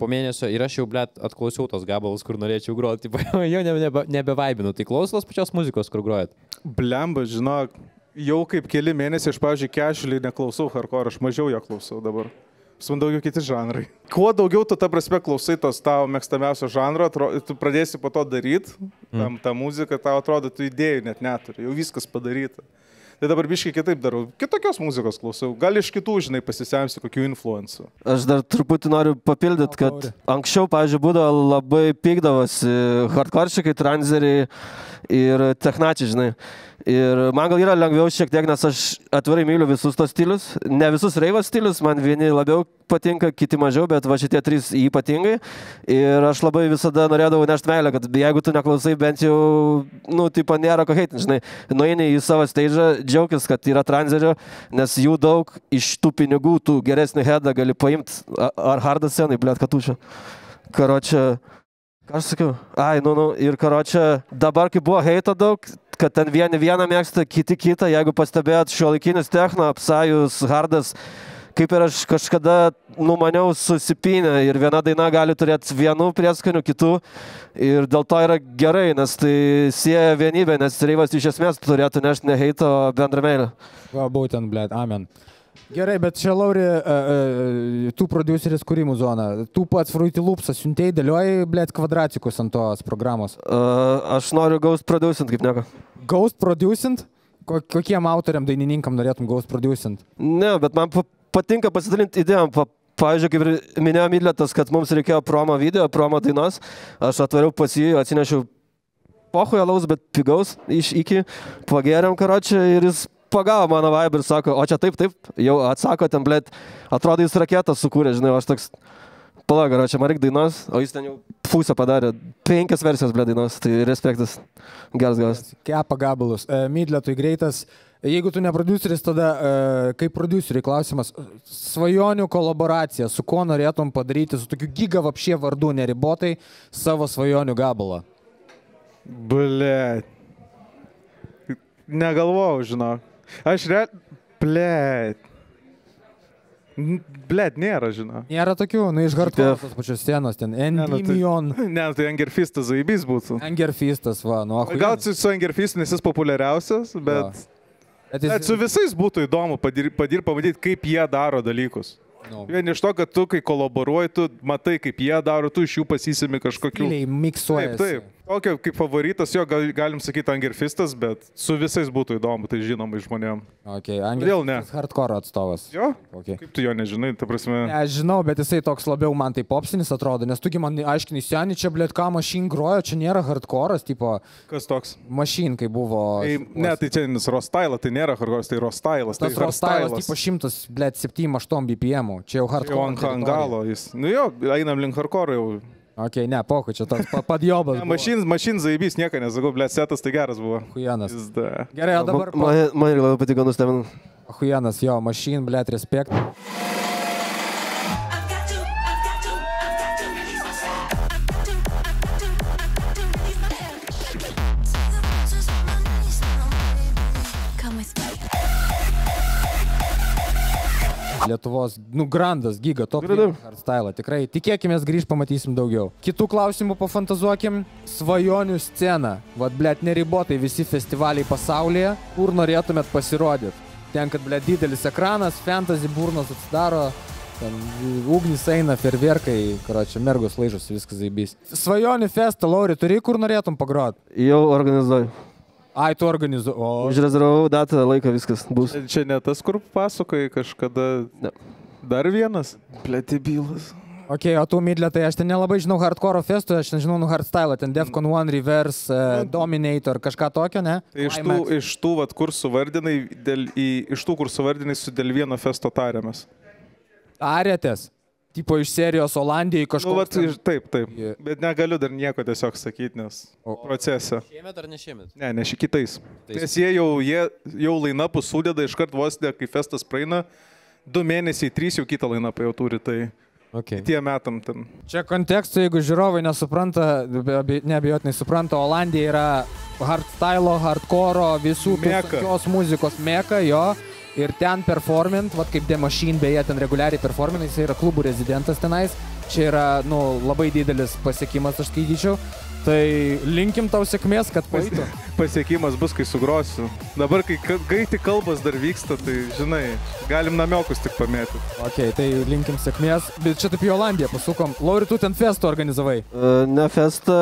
po mėnesio ir aš jau, blėt, atklausiau tos gabalus, kur norėčiau groti. Jau nebevaibinu. Tai klauso tos pačios muzikos, kur grojat? Blemba, žinok, jau kaip keli mėnesiai aš, pavyzdžiui, casually neklausau hardcore, aš mažiau jo klausau dabar. Su daugiau kiti žanrai. Kuo daugiau tu, ta prasme, klausai tos tavo mėgstamiausio žanro, tu pradėsi po to daryti, tą muziką, tau atrodo, tu idėjų net neturi, jau viskas padaryta. Tai dabar biškai kitaip darau. Kitokios muzikos klausau. Gal iš kitų, žinai, pasisemsiu kokių influencų. Aš dar truputį noriu papildyti, kad anksčiau, pavyzdžiui, būdavo labai pykdavosi hardcorečikai, tranzeriai ir technačiai, žinai. Ir man gal yra lengviau šiek tiek, nes aš atvirai myliu visus tos stilius. Ne visus reivas stilius, man vieni labiau patinka, kiti mažiau, bet va šitie 3 ypatingai. Ir aš labai visada norėdavau nešti meilę, kad jeigu tu neklausai, bent jau, nu, tipo, nėra ko heitin, žinai. Nueini į savo stage'ą, džiaugis, kad yra tranzerio, nes jų daug iš tų pinigų, tu geresnį headą gali paimti, ar hardą scenai, blėt, katučio. Karočią, ką aš sakiau? Ai, ir karočią, dabar kai buvo heito daug, kad ten vieni vieną mėgsta, kiti kitą, jeigu pastebėt šiuolaikinis techno, apsajus, hardas, kaip ir aš kažkada numaniau susipynę ir viena daina gali turėti vienų prieskanių, kitų ir dėl to yra gerai, nes tai sieja vienybę, nes reivas iš esmės turėtų nešti ne heito, o bendrą meilę. Va, būtent, blėt, amen. Gerai, bet čia, Lauri, tu produceris kūrimų zoną. Tu pats Fruity Loopsą siuntėjai, dėliojai, blėt, kvadracikus ant tos programos. Aš noriu ghost producint, kaip nieko. Ghost producint? Kokiem autoriam, dainininkam norėtum ghost producint? Ne, bet man patinka pasidalinti idėjom. Pavyzdžiui, kaip ir minėjo Midletas, kad mums reikėjo promo video, promo dainos. Aš atvariau pas jį, atsinešiau pohui alaus, bet pigaus iš iki, pagėriam karočią ir jis pagavo mano vibe ir sako, o čia taip, jau atsako ten, blėt, atrodo jis raketą sukūrė, žinai, aš toks, palauk, čia man reikia dainos, o jis ten jau pusę padarė, 5 versijos, blėt, dainos, tai respektas, geras. Kepa gabalus. Midletui greitas, jeigu tu ne produceris, tada kaip produceriai klausimas, svajonių kolaboracija, su kuo norėtum padaryti, su tokiu giga vapšė vardu neribotai savo svajonių gabalą? Blėt. Negalvojau, žinok. Aš Blėt, nėra, žinok. Nėra tokių, iš hardcore tos pačios scenos, ten Endymion. Ne, tai Angerfistas zaibys būtų. Angerfistas, va, nu, gal su Angerfistu, nes jis populiariausias, bet su visais būtų įdomu pamatyti, kaip jie daro dalykus. Vien iš to, kad tu, kai kolaboruoji, tu matai, kaip jie daro, tu iš jų pasisimi kažkokių. Stiliai miksuojasi. Taip. Tokio kaip favoritas, jo galim sakyti Angerfistas, bet su visais būtų įdomu, tai žinomai žmonėm. Angerfistas hardcore atstovas. Jo? Kaip tu jo nežinai, ta prasme? Ne, aš žinau, bet jisai toks labiau man tai popsinis atrodo, nes tugi man aiškinai, seniai čia, blėt, ką Machine grojo, čia nėra hardcore'as, tipo... Kas toks? Machine, kai buvo... Ne, tai čia Rostyle, tai nėra hardcore'as, tai Rostyle'as. Tas Rostyle'as, tipo 100, blėt, 7-8 BPM, čia jau hardcore. Jau ant galo jis. Nu jo, einam link hardcore jau. Ok, ne, pokai, čia toks padjobas. Machine zaibys, nieko nesakau, blėt, setas tai geras buvo. Hujanas. Gerai, o dabar... Man ir labai patiko nustebinu. Hujanas, jo, Machine, blėt, respekt. Lietuvos, grandas, giga, top hardstyle, tikrai. Tikėkime, grįž, pamatysim daugiau. Kitų klausimų pafantazuokim. Svajonių scena. Vat, blėt, neribotai visi festivaliai pasaulyje. Kur norėtumėt pasirodyti? Ten, kad, blėt, didelis ekranas, fantasy burnos atsidaro, ten ugnis eina, ferverkai, karočią, mergos laižosi, viskas zaibys. Svajonių festą, Lauri, turi kur norėtum pagroti? Jau organizuoju. Ai, tu organizuoji. Užrezervavau datą, laiką, viskas bus. Čia ne tas, kur pasakoji kažkada. Ne. Dar vienas. Plėti bylas. Ok, o tu, Midletai, aš ten nelabai žinau hardcore festų, aš ten žinau hardstyle, ten Defcon 1, Reverse, Dominator, kažką tokio, ne? Tai iš tų, vat, kur suvardinai, su dėl vieno festo tarėmės. Arėtės? Tipo iš serijos Olandijai kažkoks... Nu, taip. Bet negaliu dar nieko tiesiog sakyti, nes procese. Šiemet ar ne šiemet? Ne kitais. Nes jie jau line-upus sudeda iškart vos, kai festas praeina, 2 mėnesiai, 3 jau kitą line-upą jau turi, tai tie metam ten. Čia konteksto, jeigu žiūrovai nesupranta, neabejotinai supranta, Olandija yra hardstyle, hardcore, visų tokios muzikos meka, jo. Ir ten performant, vat kaip The Machine, beje, ten reguliariai performant, jis yra klubų rezidentas tenais. Čia yra, labai didelis pasiekimas, aš skaityčiau. Tai linkim tau sėkmės, kad pavyko. Pasiekimas bus, kai sugrosiu. Dabar, kai tik kalbas dar vyksta, tai, žinai, galim namiokus tik pamėti. Ok, tai linkim sėkmės. Bet čia taip į Olandiją pasukom. Lauri, tu ten festą organizavai? Ne festą.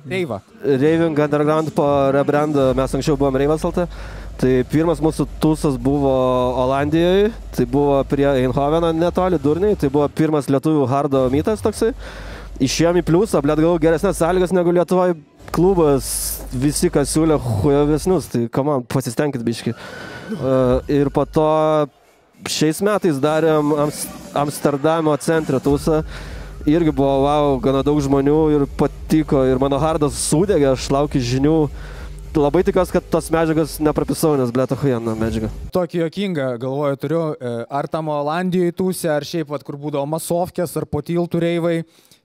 Reivą. Raving Underground po rebrandą. Mes anksčiau buvom Reivas LT. Tai pirmas mūsų tūsas buvo Olandijoje, tai buvo prie Eindhoveno netoli Durniai, tai buvo pirmas lietuvių hardo mytas toksai. Išėjom į pliusą, blėt, gal geresnės sąlygas negu Lietuvoje klubas, visi, kas siūlė hujovesnius, tai man, pasistengkit biški. Ir po to šiais metais darėm Amsterdamo centre tūsą. Irgi buvo, wow, gana daug žmonių ir patiko, ir mano hardas sudegė, aš laukiu žinių. Labai tikiuosi, kad tos medžiagas neprapisau, nes blėta hujena medžiaga. Tokį juokingą, galvoju, turiu, ar tam Olandijoje tūsė, ar šiaip, kur būdavo masovkės, ar po tiltų reivai.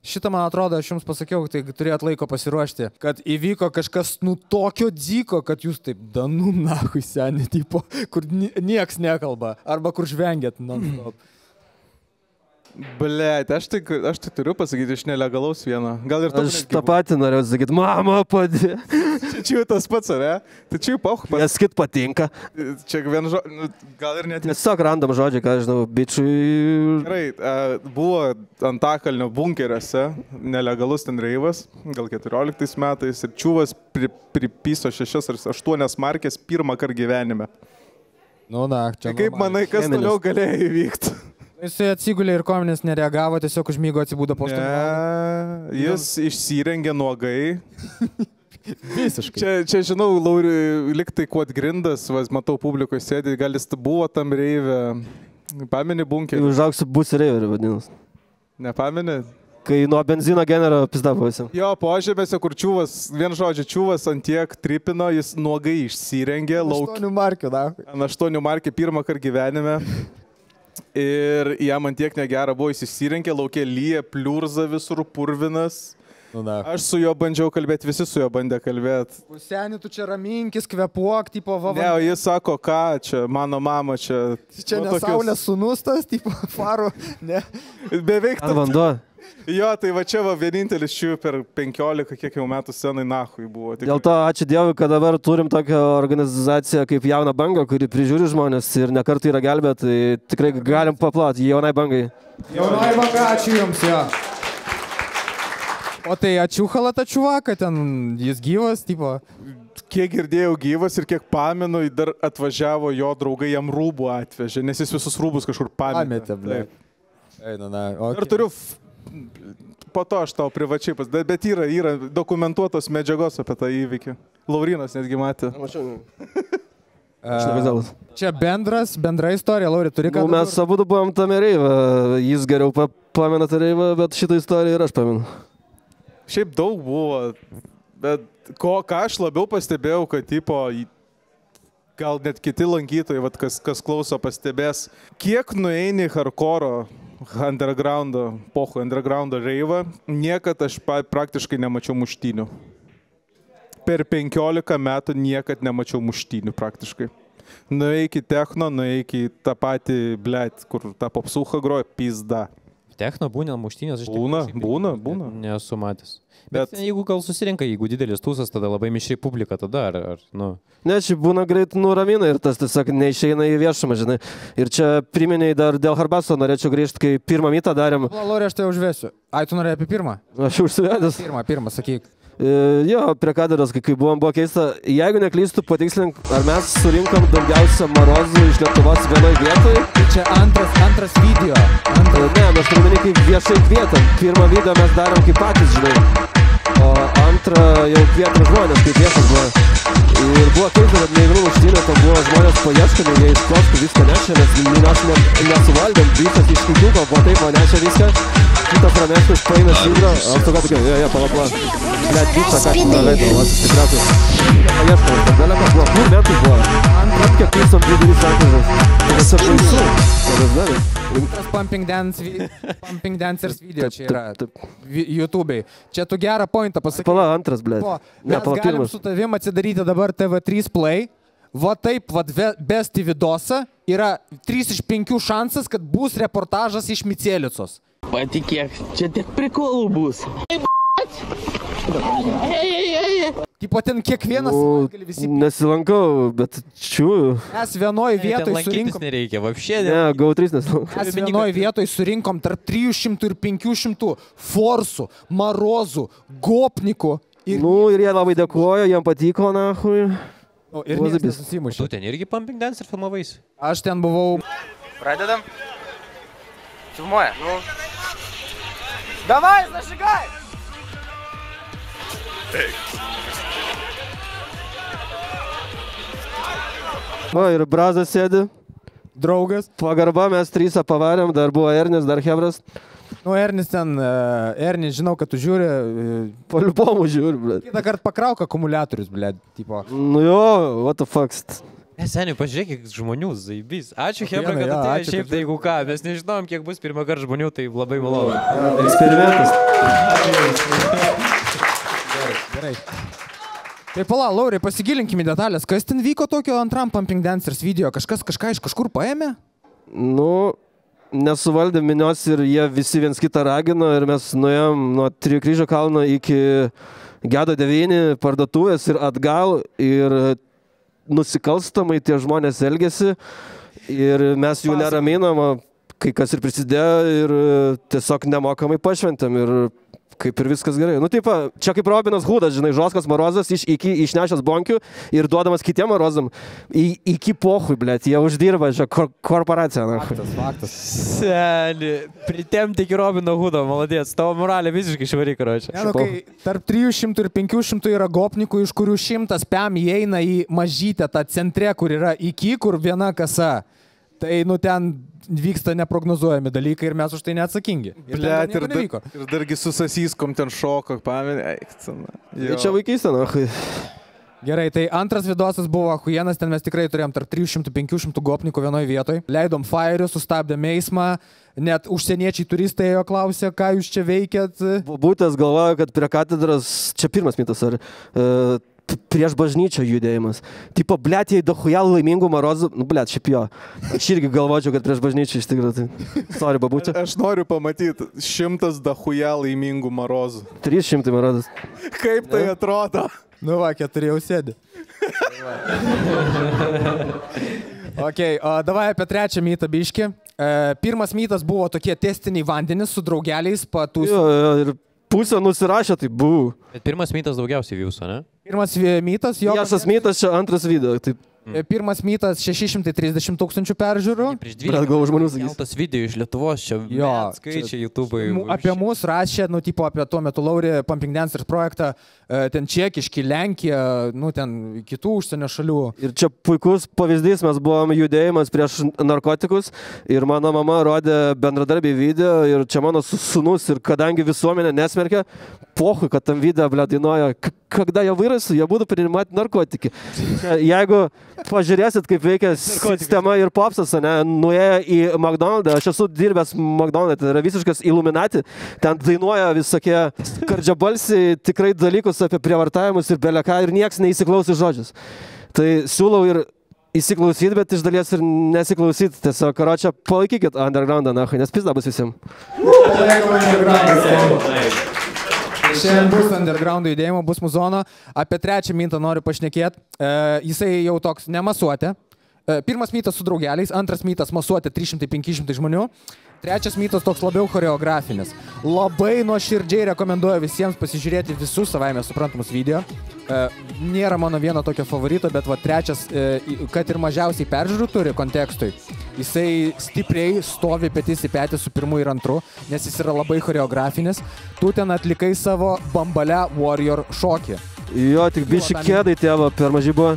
Šitą, man atrodo, aš jums pasakiau, tai turėjot laiko pasiruošti, kad įvyko kažkas, tokio dzyko, kad jūs taip, nahui seni, tipo, kur nieks nekalba, arba kur žvengėt non-stop. Blet, aš tai turiu pasakyti iš nelegalaus vieną. Gal ir aš tą patį norėjau sakyti, mama padė. Čia jau tas pats, ar ne? Tai čia jau pauch. Nes kit patinka. Čia vien žodžiai, gal ir net. Tiesiog randam žodžiai, ką žinau, bičiui. Gerai, buvo Antakalnio bunkeriuose nelegalus ten reivas, gal 14 metais, ir čiūvas pripiso 6 ar 8 markės pirmą kartą gyvenime. Čia kaip manai, kas toliau galėjo įvykti? Jisai atsigulė ir kominis nereagavo, tiesiog užmygo atsibūdo po stalo. Ne, jis išsirengė nuogai. Visiškai. Čia žinau, Lauri, liktai kuot grindas, matau publikoje sėdė, gal jis buvo tam reive. Pameni bunkerį? Užauksiu bus reiverį, vadinasi. Nepameni? Kai nuo benzino genero pizdavosi. Jo, požemėse, kur čiūvas, vien žodžiu, čiūvas ant tiek tripino, jis nuogai išsirengė. 8 markių, da. 8 markių pirmą kartą gyvenime. Ir jam ant tiek negera buvo, jis išsirinkė, laukė lyja, pliurza visur, purvinas. Aš su juo bandžiau kalbėti, visi su juo bandė kalbėti. Seni, tu čia raminkis, kvepuok, tipo vava. Ne, o jis sako, ką čia, mano mama čia. Čia ne saulės sūnus tas, tipo farų, ne. Beveik tas. Vanduo. Jo, tai va čia va vienintelis šių per 15, kiek jau metų scenai nahui buvo. Dėl to ačiū Dievui, kad dabar turim tokią organizaciją kaip Jauna banga, kuri prižiūri žmonės ir nekartą yra gelbėt, tai tikrai galim paplauti Jaunai bangai. Jaunai banga, ačiū jums, jo. O tai ačiūhala ta čuvaka, ten jis gyvas, tipo? Kiek girdėjau gyvas ir kiek pamenu, dar atvažiavo jo draugai, jam rūbų atvežė, nes jis visus rūbus kažkur pametė. Ir turiu... Po to aš tau privačiai bet yra dokumentuotos medžiagos apie tą įvykį. Laurinas netgi matė. Čia bendra istorija, Lauri, turi ką? Mes abu buvom tame reive, jis geriau pamena tą reivą, bet šitą istoriją ir aš pamenu. Šiaip daug buvo, bet ką aš labiau pastebėjau, kad tipo, gal net kiti lankytojai, kas klauso, pastebės, kiek nueini hardcore undergroundo reivą, niekad aš praktiškai nemačiau muštynių. Per 15 metų niekad nemačiau muštynių praktiškai. Nueik į techno, nueik į tą patį, blėt, kur tą popsuchą groja, pizda. Techno būna muštynės, aš būna. Nesu matęs. Bet jeigu gal susirinka, jeigu didelis tūsas, tada labai mišri publika, tada ar nu... Ne, čia būna greit nuramina ir tas tiesiog neišeina į viešumą, žinai. Ir čia priminiai dar dėl Harbaso norėčiau grįžti, kai pirmą mytą darėm. Lauri, aš tai užvesiu. Ai, tu norėjai apie pirmą? Aš užsivedęs. Pirmą, sakyk. Jo, prie kaderos, kai buvo keista. Jeigu neklystu, patikslink, ar mes surinkom daugiausia marozų iš Lietuvos vienoje vietoje? Čia antras video. Ne, mes turime kaip viešai kvietam. Pirmą video mes darėm kaip patys, žinai. O antrą jau kvietam žmonės, kaip viešas buvo. Ir buvo keista, kad neįvinų muštynė, tam buvo žmonės paieškami, jie iš kloškų viską nešė, nes nesuvaldėm, visas iš kitų, buvo taip, o nešė viską. Kitas ramesnis paėmės vydro, aš tokia tokia, palapla. Net visą, ką kita leidau, aš stipriausiai. Paieškami, kad daleka buvo, kur metai buvo. Antrat, kiek visam vidury sankryžas. Tiesiog baisu, kas darė. Pumping Dancers video čia yra YouTube'ai. Čia tu gerą pointą pasakai. Pala, antras, blėt. Mes galim su tavim atsidaryti dabar TV3 Play. Va taip, besti vidosą. Yra 3 iš 5 šansas, kad bus reportažas iš Micėlicos. Patikėk, čia tiek prikolų bus. Tipo ten kiekvienas visi... Nesilankau, bet čiūju. Mes vienoj vietoj surinkom... nereikia, vapšė. Ne, GO3 nesilankau. Mes vienoj vietoj surinkom tarp 300 ir 500 forsų, marozų, gopnikų. Nu, ir jie labai dėkojo, jiem patiko, nahui. O, ir niekas nesusimušė. Tu ten irgi Pumping Dance ir filmavais? Aš ten buvau... Pradedam? Filmuoja. Nu. Davai, zašigai! Va, ir Brazas sėdi. Draugas. Pagarba, mes trysą pavarėm, dar buvo Ernis, dar Hebras. Nu, Ernis ten, Ernis, žinau, kad tu žiūri. Paliupomų žiūri, blėt. Kitą kartą pakrauk akumuliatorius, blėt, tipo. Nu jo, what the fuck. Seniai, pažiūrėk, kiek žmonių, zaibys. Ačiū, Hebra, kad atėjo. Šiaip tai, jeigu ką, mes nežinom, kiek bus pirmą kartą žmonių, tai labai malonu. Eksperimentas. Gerai. Tai pala, Laurai, pasigilinkime į detalės. Kas ten vyko tokio antram Pumping Dancers video? Kažkas kažką iš kažkur paėmė? Nu, nesuvaldė minios ir jie visi viens kitą ragino ir mes nuėjom nuo Trijų kryžių kalno iki Gedo 9 parduotuvės ir atgal ir nusikalstamai tie žmonės elgėsi ir mes jų neraminom, kai kas ir prisidėjo ir tiesiog nemokamai pašventėm ir kaip ir viskas gerai. Nu, taip, čia kaip Robinas Hoodas, žinai, Žoskas Marozas išnešęs bonkių ir duodamas kitiem Marozam. Iki pohui, blėt, jie uždirba, žiūrėk, korporacija. Faktas. Seni, pritemti iki Robino Hoodo, maladės, tavo moralė visiškai švari, karočią. Ne, nu, kai tarp 300 ir 500 yra gopnikų, iš kurių 100 pėm įeina į mažytę tą centre, kur yra iki, kur viena kasa. Tai, nu, ten vyksta neprognozuojami dalykai ir mes už tai neatsakingi. Blet, ir dargi su sasyskom ten šoko, paminė. Čia vaikystė, na. Gerai, tai antras vidosas buvo huienas, ten mes tikrai turėjom tarp 300-500 gopnikų vienoje vietoje. Leidom fairius, sustabdėm eismą, net užsieniečiai turistai jo klausė, ką jūs čia veikėt. Būtas galvoja, kad prie katedros, čia pirmas mitas, ar prieš bažnyčią judėjimas. Tipo, blėt, jei dahuja laimingų Marozų, nu, blėt, šiaip jo. Aš irgi galvočiau, kad prieš bažnyčią iš tikrųjų. Tai... Sorry, babučia. Aš noriu pamatyti 100 dahuja laimingų Marozų. 300 Marozas. Kaip tai atrodo? Nu va, 4 jau sėdi. Ok, davai apie trečią mytą biškį. Pirmas mytas buvo tokie testiniai vandenys su draugeliais patūs. Jo, ir pusę nusirašė, tai buvo. Bet pirmas mytas daugiausiai viewsų, ne? Pirmas mytas, jo. Jasas mytas, čia antras video. Taip. Pirmas mytas 630 000 peržiūrų. Prieš 12 metų tas video iš Lietuvos, čia skaičiai YouTube'ai. Apie mus rašė, nu, tipo, apie tuo metu Laurį Pumping Dancers projektą, ten Čekiški, Lenkija, nu, ten kitų užsienio šalių. Ir čia puikus pavyzdys, mes buvom judėjimas prieš narkotikus ir mano mama rodė bendradarbį video ir čia mano sūnus ir kadangi visuomenė nesmerkia, pohui, kad tam video, ble, dainuoja, kada jie vairas, jie būtų priimati narkotikį. Jeigu pažiūrėsit, kaip veikia sistema ir popsas, ne, nuėję į McDonald's, aš esu dirbęs McDonald's, tai yra visiškas Illuminati, ten dainuoja visokie kardžiabalsiai tikrai dalykus apie prievartavimus ir beleką ir nieks neįsiklausys žodžius. Tai siūlau ir įsiklausyti, bet iš dalies ir nesiklausyti. Tiesiog, karočią, palaikykit undergroundą, nahai, nes pizda bus visiems. Šiandien bus underground judėjimo, bus muzono. Apie trečią mytą noriu pašnekėti. Jisai jau toks nemasuotė. Pirmas mytas su draugeliais, antras mytas masuotė 300-500 žmonių. Trečias mytas toks labiau choreografinis. Labai nuoširdžiai rekomenduoju visiems pasižiūrėti visus savaime suprantamus video. Nėra mano vieno tokio favorito, bet va trečias, kad ir mažiausiai peržiūrų turi kontekstui, jisai stipriai stovi petys į petį su pirmu ir antru, nes jis yra labai choreografinis. Tu ten atlikai savo Bambale Warrior šokį. Jo, tik bišį kėdai tėva per mažai buvo.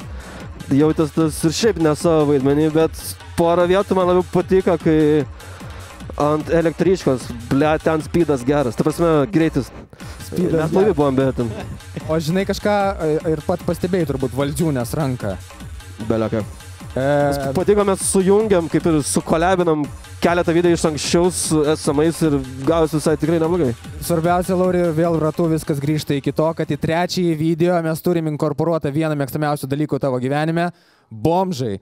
Jautęs tas ir šiaip ne savo vaidmenį, bet porą vietų man labiau patiko, kai ant električkos, ble, ten speedas geras, ta prasme, greitis. Mes laivi buvom, bet ten. O žinai kažką ir pat pastebėjai turbūt Valdžiūnės ranką. Beleką. Patiko, mes sujungiam, kaip ir sukolebinam keletą video iš anksčiau su esamais ir gavosi visai tikrai neblogai. Svarbiausia, Lauri, vėl ratu viskas grįžta iki to, kad į trečiąjį video mes turim inkorporuotą vieną mėgstamiausių dalykų tavo gyvenime – bomžai.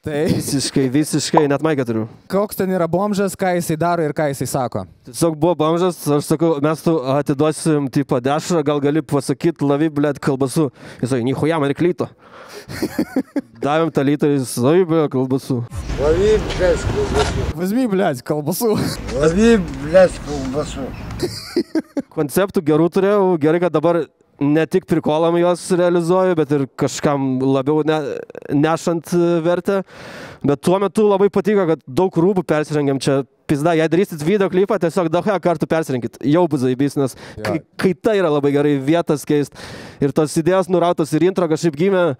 Tai... Visiškai, net maikę turiu. Koks ten yra bomžas, ką jisai daro ir ką jisai sako? Tiesiog buvo bomžas, aš sakau, mes tu atiduosim tipo dešrą, gal gali pasakyti lavi, blėt, kalbasu. Jisai, nichuja, man reiklyto. Davėm tą lytą ir jis, oi, blėt, kalbasu. Lavi, blėt, kalbasu. Vazmi, blėt, kalbasu. Lavi, blėt, kalbasu. Konceptų gerų turėjau, gerai, kad dabar ne tik prikolam juos realizuoju, bet ir kažkam labiau nešant vertę. Bet tuo metu labai patiko, kad daug rūbų persirengiam čia. Pizda, jei darysit video klipą, tiesiog daug kartų persirinkit. Jau bus zaibys, nes kai tai yra labai gerai vietas keist. Ir tos idėjos nurautos ir intro kažkaip gimė.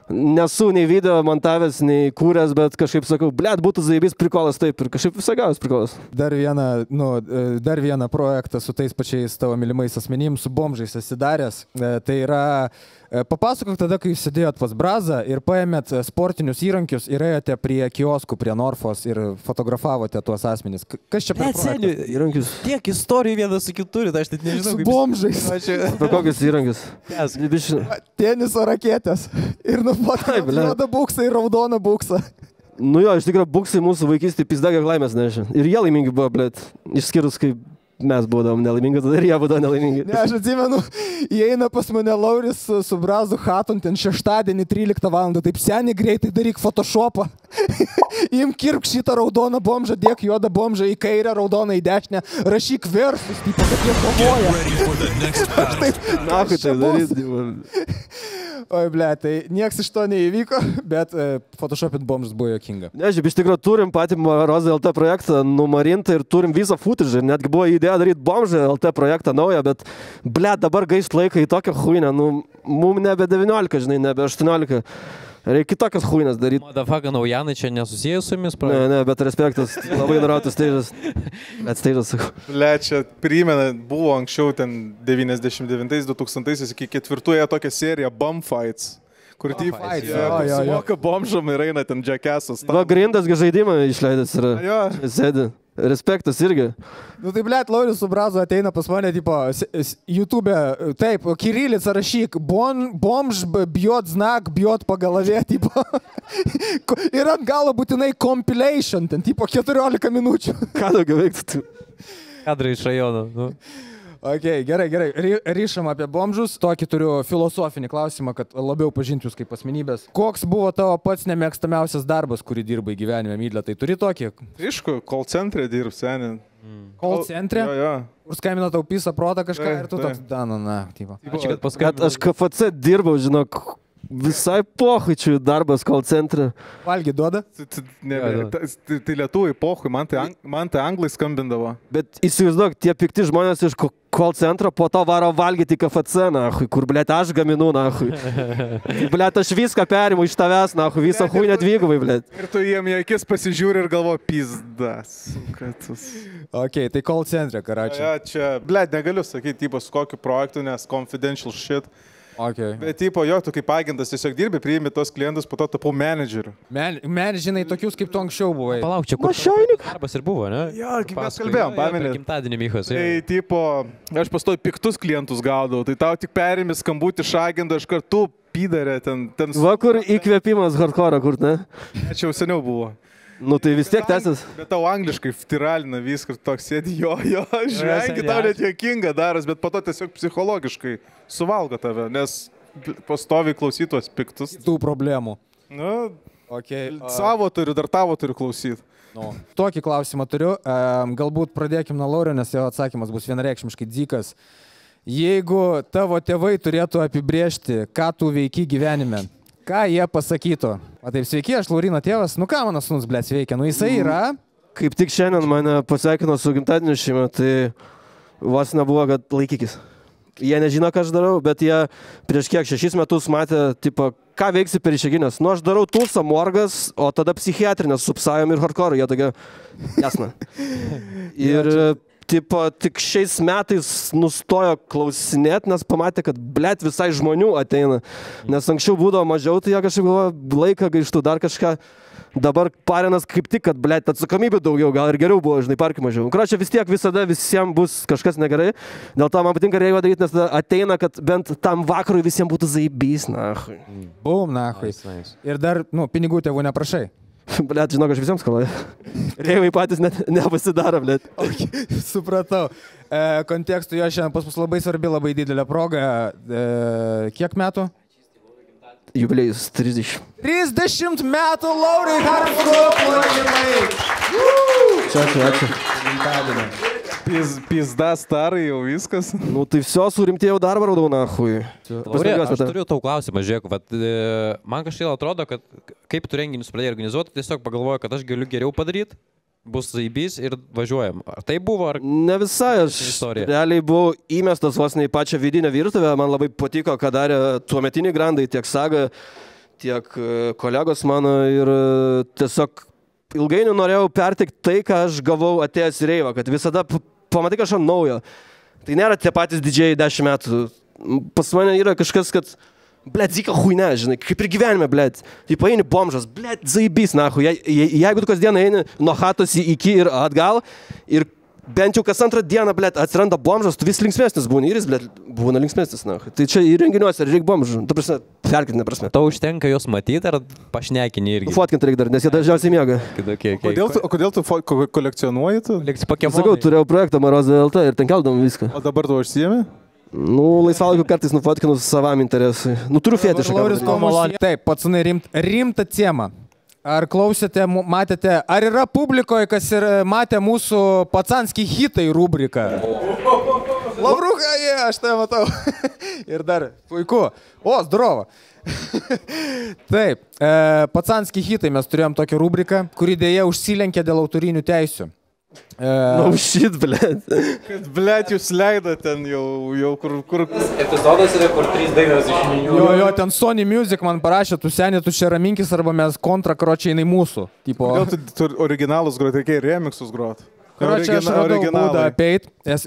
Nesu nei video montavęs, nei kūręs, bet kažkaip sakau, blėt, būtų zaibys prikolas taip ir kažkaip visai gavas prikolas. Dar vieną projektą su tais pačiais tavo mylimais asmenim, su bomžais esi daręs. Tai yra, papasakok tada, kai jūs sėdėjot pas Brazą ir paėmėt sportinius įrankius ir ėjote prie kioskų, prie Norfos ir fotografavote tuos asmenys. Kas čia per projektas? Įrankius. Tiek istorijų vienas su kitu turi, tai aš net nežinau. Su bomžais. Apie kokius įrankius? Teniso raketės. Ir juoda buksą ir raudoną buksą. Nu jo, iš tikrųjų, buksai mūsų vaikystėje pizda kiek laimės nešė. Ir jie laimingi buvo, blėt. Išskyrus, kai mes būdavom nelaimingi, tada ir jie būdavo nelaimingi. Ne, aš atsimenu, įeina pas mane Lauris su Brazu Haton, ten šeštadienį 13 val. Taip seniai greitai daryk Photoshopą. Im kirk šitą raudoną bomžą, dėk juodą bomžą į kairę, raudoną į dešinę, rašyk versus, taip, kad jie kovoja. Nahui tai daryti. Oi, ble, tai nieks iš to neįvyko, bet Photoshopint bomžas buvo jokinga. Ne, šiaip iš tikrųjų turim patį Rozai LT projektą numarintą ir turim visą footage. Ir netgi buvo idėja daryti bomžą LT projektą naują, bet ble, dabar gaišt laiką į tokią huinę. Nu, mum nebe 19, žinai, nebe 18. Reikia kitokias huinas daryti. Madafaka naujanai čia nesusijęs su jumis? Ne, bet respektas. Labai norautas steižas. Bet steižas, sakau. Le, čia primena, buvo anksčiau ten 99-2000 iki 4 tokia serija Bum Fights. Kur sumoka bomžam ir eina ten džekesas. Va, Grindasgi žaidimą išleidęs yra. Jo. Sėdi. Respektas irgi. Nu tai, blėt, Lauris su Brazu ateina pas mane, tipo, YouTube, taip, kirilica rašyk, bomž, bijot znak, bijot pagalavė, tipo. Ir ant galo būtinai compilation, ten, tipo, 14 minučių. Ką daugiau veiktų? Kadrai iš rajono, nu. Ok, gerai. Ryšam apie bomžus. Tokį turiu filosofinį klausimą, kad labiau pažinti jūs kaip asmenybės. Koks buvo tavo pats nemėgstamiausias darbas, kurį dirbai gyvenime, Mydle? Tai turi tokį? Aišku, call centre dirb senin. Call centre? Jo. Kur skambina tau pisą protą kažką ir tu toks, tipo. Ačiū, kad paskambinau. Aš KFC dirbau, žinok. Visai pohuičių darbas call centre. Valgy duoda? Tai lietuvai pohui, man tai anglai skambindavo. Bet įsivaizduok, tie pikti žmonės iš call centro po to varo valgyti KFC, nahui, kur, blėt, aš gaminu, nahui. Blėt, aš viską perimu iš tavęs, nahui, visą huinę dvigubai, blėt. Ir tu jiem į akis pasižiūri ir galvo, pizdas. Ok, tai call centre, karačiai. Ja, čia, blėt, negaliu sakyti, su kokiu projektu, nes confidential shit. Okay. Bet, tipo, jo, tu kaip agentas tiesiog dirbi, priimi tos klientus, po to tapau menedžeriu. Menedžinai tokius, kaip tu anksčiau buvai. Palauk, čia kur darbas ir buvo, ne? Jo, kaip mes kalbėjom, pamenė. Gimtadienį Michos. Tai, tipo, aš pastoju piktus klientus gaudavau, tai tau tik perimi skambutį iš agento, aš kartu pydarė ten. Va, kur įkvėpimas hardcore, kur, ne? Čia jau seniau buvo. Nu tai vis tiek tęsis. Bet tau angliškai tiralina viską, toks sėdi, jo, žvengi, tau net juokinga daras, bet po to tiesiog psichologiškai suvalgo tave, nes pastoviai klausytos piktus. Tų problemų. Nu, okay, savo turiu, dar tavo turiu klausyti. No. Tokį klausimą turiu, galbūt pradėkim nuo Laurio, nes jo atsakymas bus vienareikšmiškai dzikas. Jeigu tavo tėvai turėtų apibrėžti, ką tu veiki gyvenime, ką jie pasakytų? O taip, sveiki, aš Laurino tėvas. Nu ką mano sūnus, blėt, veikia? Nu jisai yra. Kaip tik šiandien mane pasveikino su gimtadieniu šeima, tai vos nebuvo, kad laikykis. Jie nežino, ką aš darau, bet jie prieš kiek 6 metus matė, tipo, ką veiksi per išėginės. Nu aš darau tulsą morgas, o tada psichiatrinės su psajom ir hardcore. Jie tokia, jasna. Ir tipo, tik šiais metais nustojo klausinėti, nes pamatė, kad, blėt, visai žmonių ateina. Nes anksčiau būdavo mažiau, tai jie kažkaip galvoja, laiką gaištų dar kažką. Dabar parinas kaip tik, kad, blėt, atsakomybė daugiau, gal ir geriau buvo, žinai, parkai mažiau. Kročia, vis tiek visada visiems bus kažkas negerai. Dėl to man patinka reivą daryti, nes tada ateina, kad bent tam vakarui visiems būtų zaibys, nahui. Bum, nahui. Ir dar, nu, pinigų tėvų neprašai. Blėt, žinok, aš visiems kalbaju. Reivai patys net nepasidaro, blėt. Okay, supratau. Kontekstų jo šiandien pas mus labai svarbi, labai didelė proga. Kiek metų? Jubiliejus 30. 30 metų Lauriui Harmsdorfui! Ačiū. Pizda starai jau viskas. Nu tai все, surimtėjau darbą radau, nahui. Laurė, aš turiu tau klausimą, žiūrėk, man kažkaip atrodo, kad kaip tu renginius pradėjai organizuoti, tiesiog pagalvoju, kad aš galiu geriau padaryti, bus zaibys ir važiuojam. Ar tai buvo, ar... Ne visai, aš realiai buvau įmestas vos ne į pačią vidinę virtuvę, man labai patiko, ką darė tuometiniai grandai, tiek Saga, tiek kolegos mano ir tiesiog ilgainiui norėjau perteikti tai, ką aš gavau atėjęs į reivą, kad visada pamatai kažką naujo. Tai nėra tie patys didžiai 10 metų. Pas mane yra kažkas, kad, blėt, zika huine, žinai, kaip ir gyvenime, blėt. Tai paeini bomžas, blėt, zaibys, nahu. Jeigu tu kasdieną eini nuo chatos iki ir atgal, ir bent jau kas antrą dieną, blėt, atsiranda bomžas, tu vis linksmesnis būni, ir jis, blėt, būna linksmesnis, nahu. Tai čia ir renginiuose reikia bomžų, tu prasme, perkeltinė prasme. Tau užtenka juos matyti ar pašnekinį irgi? Fotkinti reikia dar, nes jie dažniausiai miega. Kodėl tu kolekcionuoji tu? Sakau, turėjau projektą Marozė LT ir ten keldom viską. O dabar tu užsiemi? Nu, laisvalaikiu kartais nufotkinu savam interesui. Nu, turiu fetišą. Taip, pacanai, rimta tema. Ar klausėte, matėte, ar yra publikoje, kas ir matė mūsų pacanskį hitai rubriką? Lavruka, aš tai matau. Ir dar, puiku. O, zdrovo. Taip, pacanskį hitai mes turėjom tokią rubriką, kuri dėja užsilenkė dėl autorinių teisių. No shit, blėt. Kad, blėt, jūs leido ten jau kur... Epizodas yra, kur 3 dainos iš minių. Jo, ten Sony Music man parašė, tu seniai, tu čia raminkis, arba mes kontra, karočiai, jinai mūsų. Kodėl tu originalus grot, reikia remixus grot? Karočiai, aš radau būdą apeit.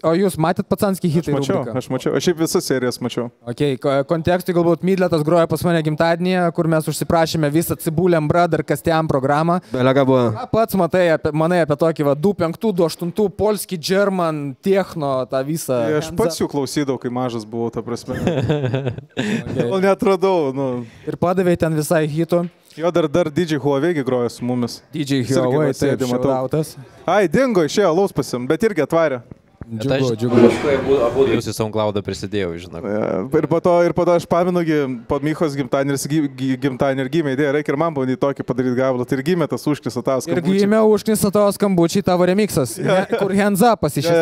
O jūs matėt pacanskį hitą rubriką? Aš mačiau, aš šiaip visas serijas mačiau. Ok, kontekstui galbūt Midletas groja pas mane gimtadienį, kur mes užsiprašėme visą Cibuliam Brother Kastiam programą. Belega buvo. Pats manai apie tokį 2.5-2.8 polski, German, techno, tą visą. Aš pats jų klausydavau, kai mažas buvau, ta prasme. Gal netradau, nu. Ir padavai ten visai hitų. Jo, dar DJ Huawei groja su mumis. DJ Huawei, taip, šiaudautas. Ai, dingo, išėjo alaus pasim, bet irgi atvarė. Džiugu. Abu jūs į SoundCloudą prisidėjau, žinok. Ir po to aš paminu, po Mychos gimtadienį ir gimė idėja, reikia ir man bandyti tokį padaryti gabalą. Tai ir gimė tas užknisa tavo skambučiai. Ir gimė užknisa tavo skambučiai, tavo remixas, kur hands up pasišės.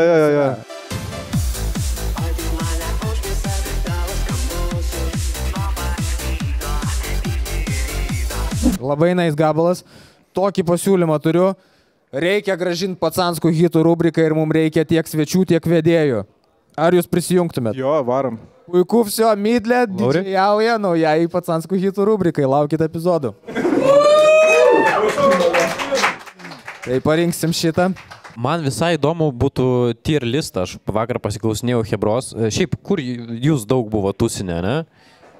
Labai nais gabalas. Tokį pasiūlymą turiu. Reikia grąžinti pacanskų hitų rubriką ir mums reikia tiek svečių, tiek vedėjų. Ar jūs prisijungtumėt? Jo, varom. Puiku, все, Midle, didžiauja naujai pacanskų hitų rubrikai. Laukite epizodų. Tai parinksim šitą. Man visai įdomu būtų tier listą. Aš vakar pasiklausinėjau Hebros. Šiaip, kur jūs daug buvo tusinę, ne?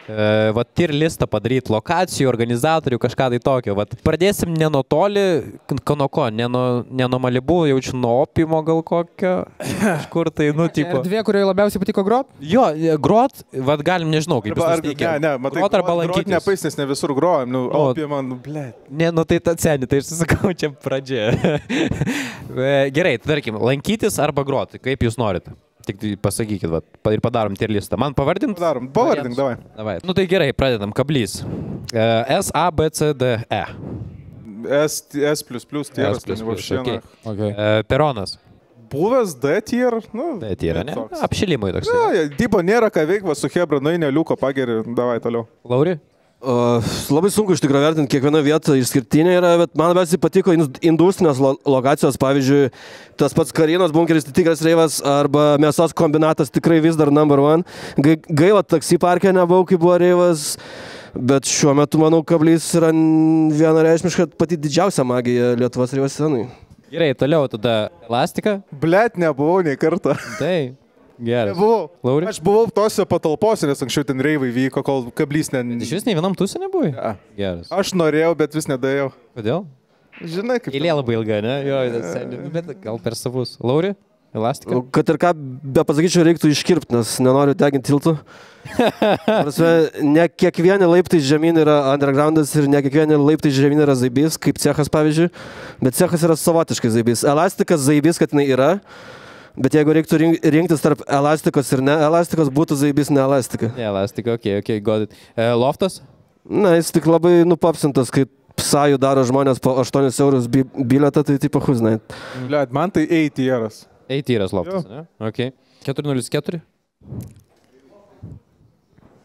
Vat tier listą padaryti, lokacijų, organizatorių, kažką tai tokio. Vat pradėsim ne nuo toli, nuo ko, ne nuo Malibu, jaučiu nuo Opimo gal kokio, kažkur tai, nu, tipo. Erdvė, kurioje labiausiai patiko grot? Jo, grot, vat galim, nežinau, kaip jūs nusteikia. Grot arba lankytis. Grot nepais, nes ne visur grojam, nu, Opimą, nu, blėt. Ne, nu, tai ta seni, tai aš susakau čia pradžia. Gerai, tarkim, lankytis arba grot, kaip jūs norite? Tik pasakykit, va, ir padarom tier listą. Man pavardint? Pavardink, davai. Nu tai gerai, pradedam. Kablys. S, A, B, C, D, E. S++, tieras, okay. Peronas. Buvęs D tier, nu. D tier, ne? Apšilimui toks. Ne, tipo nėra ką veikva su Hebra, nueini liuko pageri, davai toliau. Lauri? Labai sunku iš tikrųjų vertinti, kiekviena vieta išskirtinė yra, bet man labiausiai patiko industrinės lokacijos, pavyzdžiui, tas pats Karinos bunkeris, tikras reivas, arba mėsos kombinatas tikrai vis dar number one. Gaila, taksi parke nebuvau, kai buvo reivas, bet šiuo metu, manau, Kablys yra vienareikšmiškai pati didžiausia magija Lietuvos reivos scenai. Gerai, toliau tada Elastika. Blet, nebuvau nei kartą. Tai. Geras. Nebuvau. Lauri? Aš buvau tose patalpose, nes anksčiau ten reivai vyko, kol Kablys Iš vis nei vienam tūsė nebuvai? Ja. Geras. Aš norėjau, bet vis nedėjau. Kodėl? Žinai, kaip... Eilė labai ilga, ne? Jo, bet gal per savus. Lauri? Elastika? Kad ir ką be pasakyčiau, reiktų iškirpti, nes nenoriu deginti tiltų. Ne kiekvieni laiptai žemyn yra undergroundas ir ne kiekvieni laiptai žemyn yra zaibys, kaip cechas pavyzdžiui, bet cechas yra savotiškai zaibys. Elastikas zaibys, kad jinai yra. Bet jeigu reiktų rinktis tarp elastikos ir ne elastikos, būtų zaibys ne elastika. Ne elastika, ok, got it. Loftas? Na, jis tik labai nupopsintas, kai Psajų daro žmonės po 8 eurus bilietą, tai tipo huznai. Blet, man tai A tieras. Eityras loftas, ne? Ok. 404.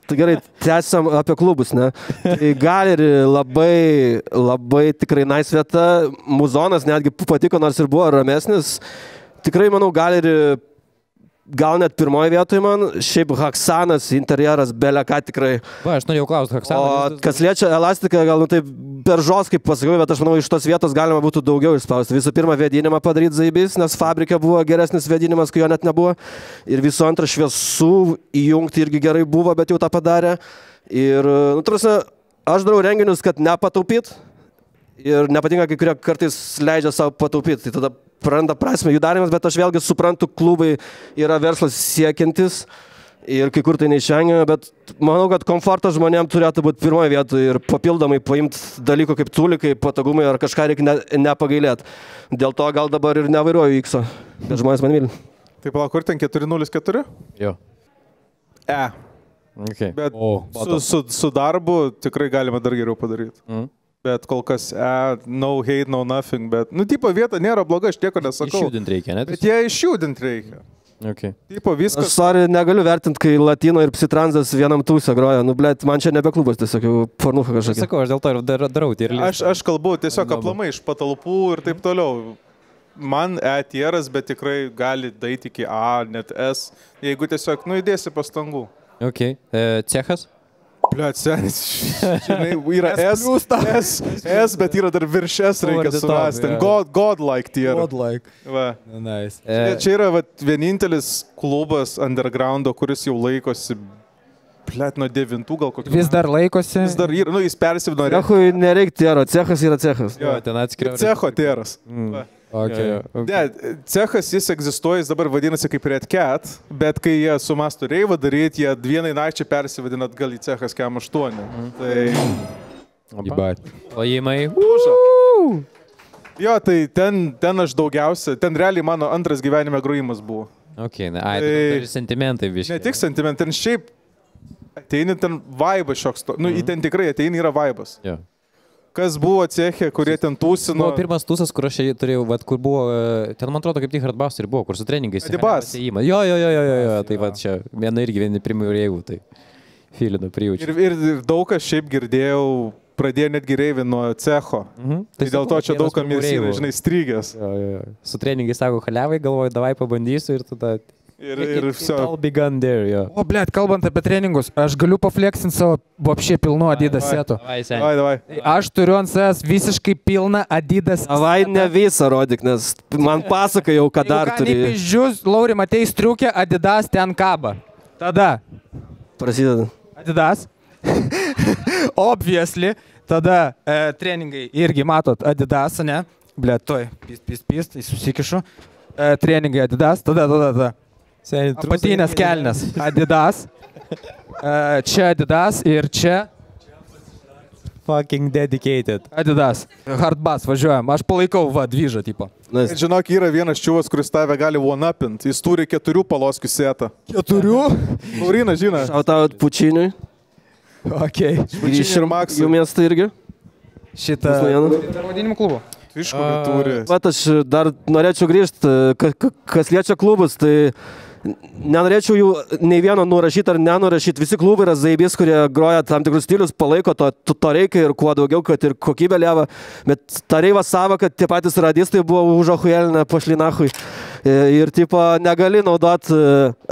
Tai gerai, tęsiam apie klubus, ne? Tai gal ir labai tikrai nice vieta. Muzonas netgi patiko, nors ir buvo ramesnis. Tikrai, manau, gal net pirmoje vietoje man. Šiaip Haksanas, interjeras, belia ką tikrai. Va, aš norėjau klausti Haksaną. O kas liečia elastiką, gal taip per žos, kaip pasakiau, bet aš manau, iš tos vietos galima būtų daugiau išspausti. Visų pirma, vėdinimą padaryti zaibys, nes fabrike buvo geresnis vėdinimas, kai jo net nebuvo. Ir visų antra, šviesų įjungti irgi gerai buvo, bet jau tą padarė. Ir, aš darau renginius, kad nepataupyt. Ir nepatinka, kai kurie kartais leidžia savo pataupyti. Tai tada praranda prasme jų darimas, bet aš vėlgi suprantu, klubai yra verslas siekiantis. Ir kai kur tai neišvengia, bet manau, kad komfortas žmonėms turėtų būti pirmoje vietoje ir papildomai paimti dalykų kaip tūlikai, patogumai ar kažką reikia nepagailėti. Dėl to gal dabar ir nevairuoju X-o, kad žmonės man myli. Tai palauk, kur ten 404? Jo. Okay. Bet su darbu tikrai galima dar geriau padaryti. Bet kol kas, no hate, no nothing, bet, tipo vieta nėra bloga, aš tieko nesakau. Išjudinti reikia, net? Bet jie išjudinti reikia. Okay. Tipo viskas. Aš negaliu vertinti, kai Latino ir Psitransas vienam tūsę groja. Man čia nebe klubas, tiesiog jau pornucha kažkokia. Sakau, aš dėl to ir darau. Aš kalbu tiesiog aplamai iš patalpų ir taip toliau. Man tieras, bet tikrai gali daiti iki A, net S, jeigu tiesiog, įdėsi pastangų. Ok. Cechas? Bliat, senis, žinai, yra S, bet yra dar virš S reikia surasti. Godlike tiera. Godlike. Va. Nice. Čia yra vienintelis klubas undergroundo, kuris jau laikosi, bliat, nuo 9 gal kokį. Vis dar laikosi. Vis dar yra, jis persivino. Cechui nereikia tiero, cechas yra cechas. Jo, ten atskiriau. Cecho tieras. Okay. Ne, cechas jis egzistuoja, jis dabar vadinasi kaip Red Cat, bet kai jie sumastų reivą daryti, jie vienai nakčiai persivadina atgal į cechas Kem 8. Tai... Plojimai. Jo, tai ten aš daugiausia, ten realiai mano antras gyvenime grojimas buvo. Ok, tai sentimentai viškai. Ne tik sentimentai, ten šiaip ateini ten vaibas šioks, į ten tikrai ateini yra vaibas. Jo. Kas buvo cechė, kurie ten tūsino? Buvo pirmas tūsas, kur aš turėjau, kur buvo, ten man atrodo kaip tik Hardbuster buvo, kur su treningais. Adibas. Jo, tai va čia, vieni pirmųjų reivų, tai filino prijaučiu. Ir daug kas šiaip girdėjau, pradėjo netgi reivį nuo cecho. Tai dėl to čia daug kam yra, žinai, strygęs. Su treningais sako, haliavai, galvoju, davai pabandysiu ir tada... Ir viso. All begun there, jo. O, blėt, kalbant apie treningus, aš galiu pafleksinti savo vapšė pilnu Adidas setu. Davai. Aš turiu ant savęs visiškai pilną Adidas. Davai ne visą rodyk, nes man pasaka jau, ką dar turi. Jau ką nepiždžius, Lauri, matei striukę, Adidas ten kaba. Tada. Prasideda. Adidas. Obviously. Tada treningai irgi matot Adidas, ne? Blėt, toj. Pist, susikišu. Treningai Adidas, tada. Apatinės kelnes Adidas, čia Adidas ir čia fucking dedicated Adidas. Hardbass važiuojam, aš palaikau, dvyžą tipo. Nice. Žinok, yra vienas čiuvas, kuris tave gali one-upint, jis turi 4 paloskių setą. 4? Laurina, žinai. Šautaut Pučiniui. Ok. Pučiniui ir Maksui. Jų miestą irgi. Šitą vadinimų klubo. Iš kur turi. Vat aš dar norėčiau grįžti, kas liečia klubus, tai nenorėčiau jų nei vieno nurašyti ar nenurašyti. Visi klubai yra zaibys, kurie groja tam tikrus stilius, palaiko to reikia ir kuo daugiau, kad ir kokybė lieva. Bet ta reiva savo, kad tie patys radistai buvo užahujelinę pošlinachui. Ir tipo negali naudot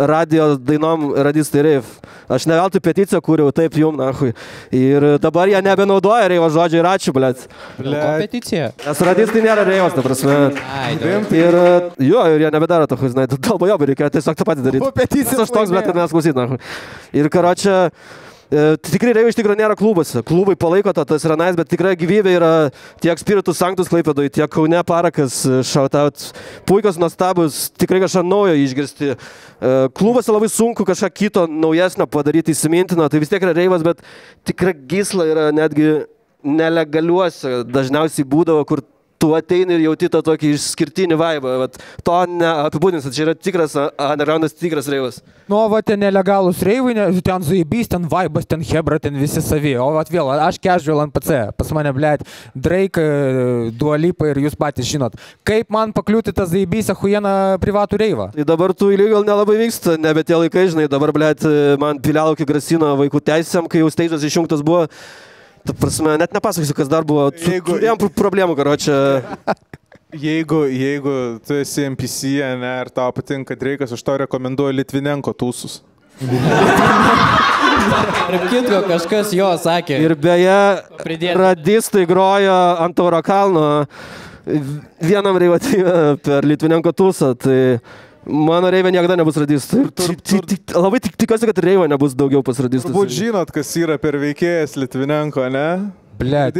radio dainom radistai reiv. Aš ne veltui peticiją kūriau, taip jum, nahui. Ir dabar jie nebenaudoja reivo žodžio ir ačiū, blėt. Peticija? Nes radistai nėra reivas, ta prasme. Ir jie nebedaro to, žinai, dalbojobai reikia tiesiog tą patį daryti. Peticija. Aš toks, bet kad mes klausyt, nahui. Ir karočią, tikrai reivo iš tikrųjų nėra klubuose. Klubai palaiko tas yra nice, bet tikrai gyvybė yra tiek Spiritus Sanctus Klaipėdoj, tiek Kaune Parakas, shoutout. Puikios, nuostabus, tikrai kažką naujo išgirsti. Klubuose labai sunku kažką kito naujesnio padaryti, įsimintino, tai vis tiek yra reivas, bet tikrai gysla yra netgi nelegaliuose. Dažniausiai būdavo, kur tu ateini ir jauti tą tokį išskirtinį vaibą. Vat, to neapibūdinsit, čia yra tikras undergroundas, tikras reivas. Nu, va, ten nelegalus reivai, ten zaibys, ten vaibas, ten hebra, ten visi savi. O vat vėl, aš casual NPC, pas mane, blėt, Drake, Dua Lipa ir jūs patys žinot. Kaip man pakliūti tą zaibys achujeną privatų reivą? Tai dabar tų illegal nelabai vyksta, nebe tie laikai, žinai, dabar, blėt, man Piliaukį grasino vaikų teisėm, kai jau stage'as išjungtas buvo. Ta prasme, net nepasakysiu, kas dar buvo. Turėjom problemų, karočią. Jeigu tu esi NPC, ne, ir tau patinka Drake'as, aš tau rekomenduoju Litvinenko tūsus. Ir kitko kažkas jo sakė. Ir beje, radistai grojo ant Tauro kalno vienam reivatyve per Litvinenko tūsą, tai mano reivė niekada nebus radistų. Labai tikiuosi, kad reivė nebus daugiau pas radistus. Turbūt žinot, kas yra per veikėjas Litvinenko, ne? Blet.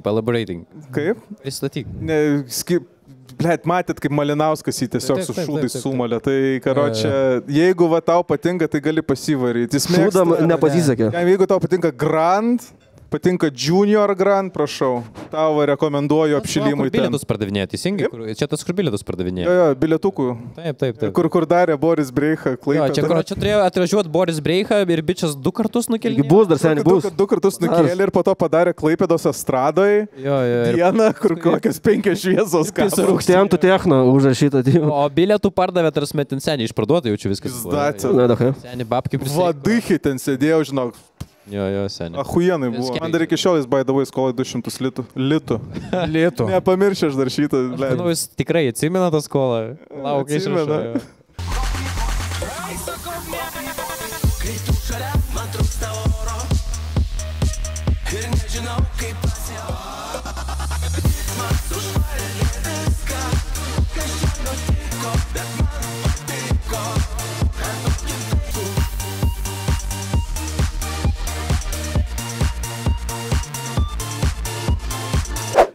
Palaborating. Kaip? Pristatyk. Blet, matėt, kaip Malinauskas jį tiesiog su šūdais sumalė. Tai, karočią, jeigu va tau patinka, tai gali pasivaryti. Šūdam nepasisekė. Jeigu tau patinka Grand, patinka Junior Grand, prašau. Tau rekomenduoju apšilimui ten. Bilietus pardavinėja, teisingai? Čia tas, kur bilietus pardavinėja. Jo, bilietukų. Taip. Kur darė Boris Breicha, Klaipėda. Čia turėjo atvažiuoti Boris Breicha ir bičias 2 kartus nukėlė. Bus dar seniai, bus. 2 kartus nukėlė ir po to padarė Klaipėdos estradoje. Dieną, kur kokias 5 šviesos kameros. Rūkštėm tu techno užrašytą. O bilietų pardavė, tarsi metin seniai išparduota, jaučiu viskas. Seniai babkai prisėdė. Vadykai ten sėdėjau, žinok. Jo, seniai. Achujenai buvo. Man dar iki šiol jis, by the way, skolai 200 litų. Litų. Nepamiršė aš dar šitą. Manau, jis tikrai atsimena tą skolą. Laukia išrašo.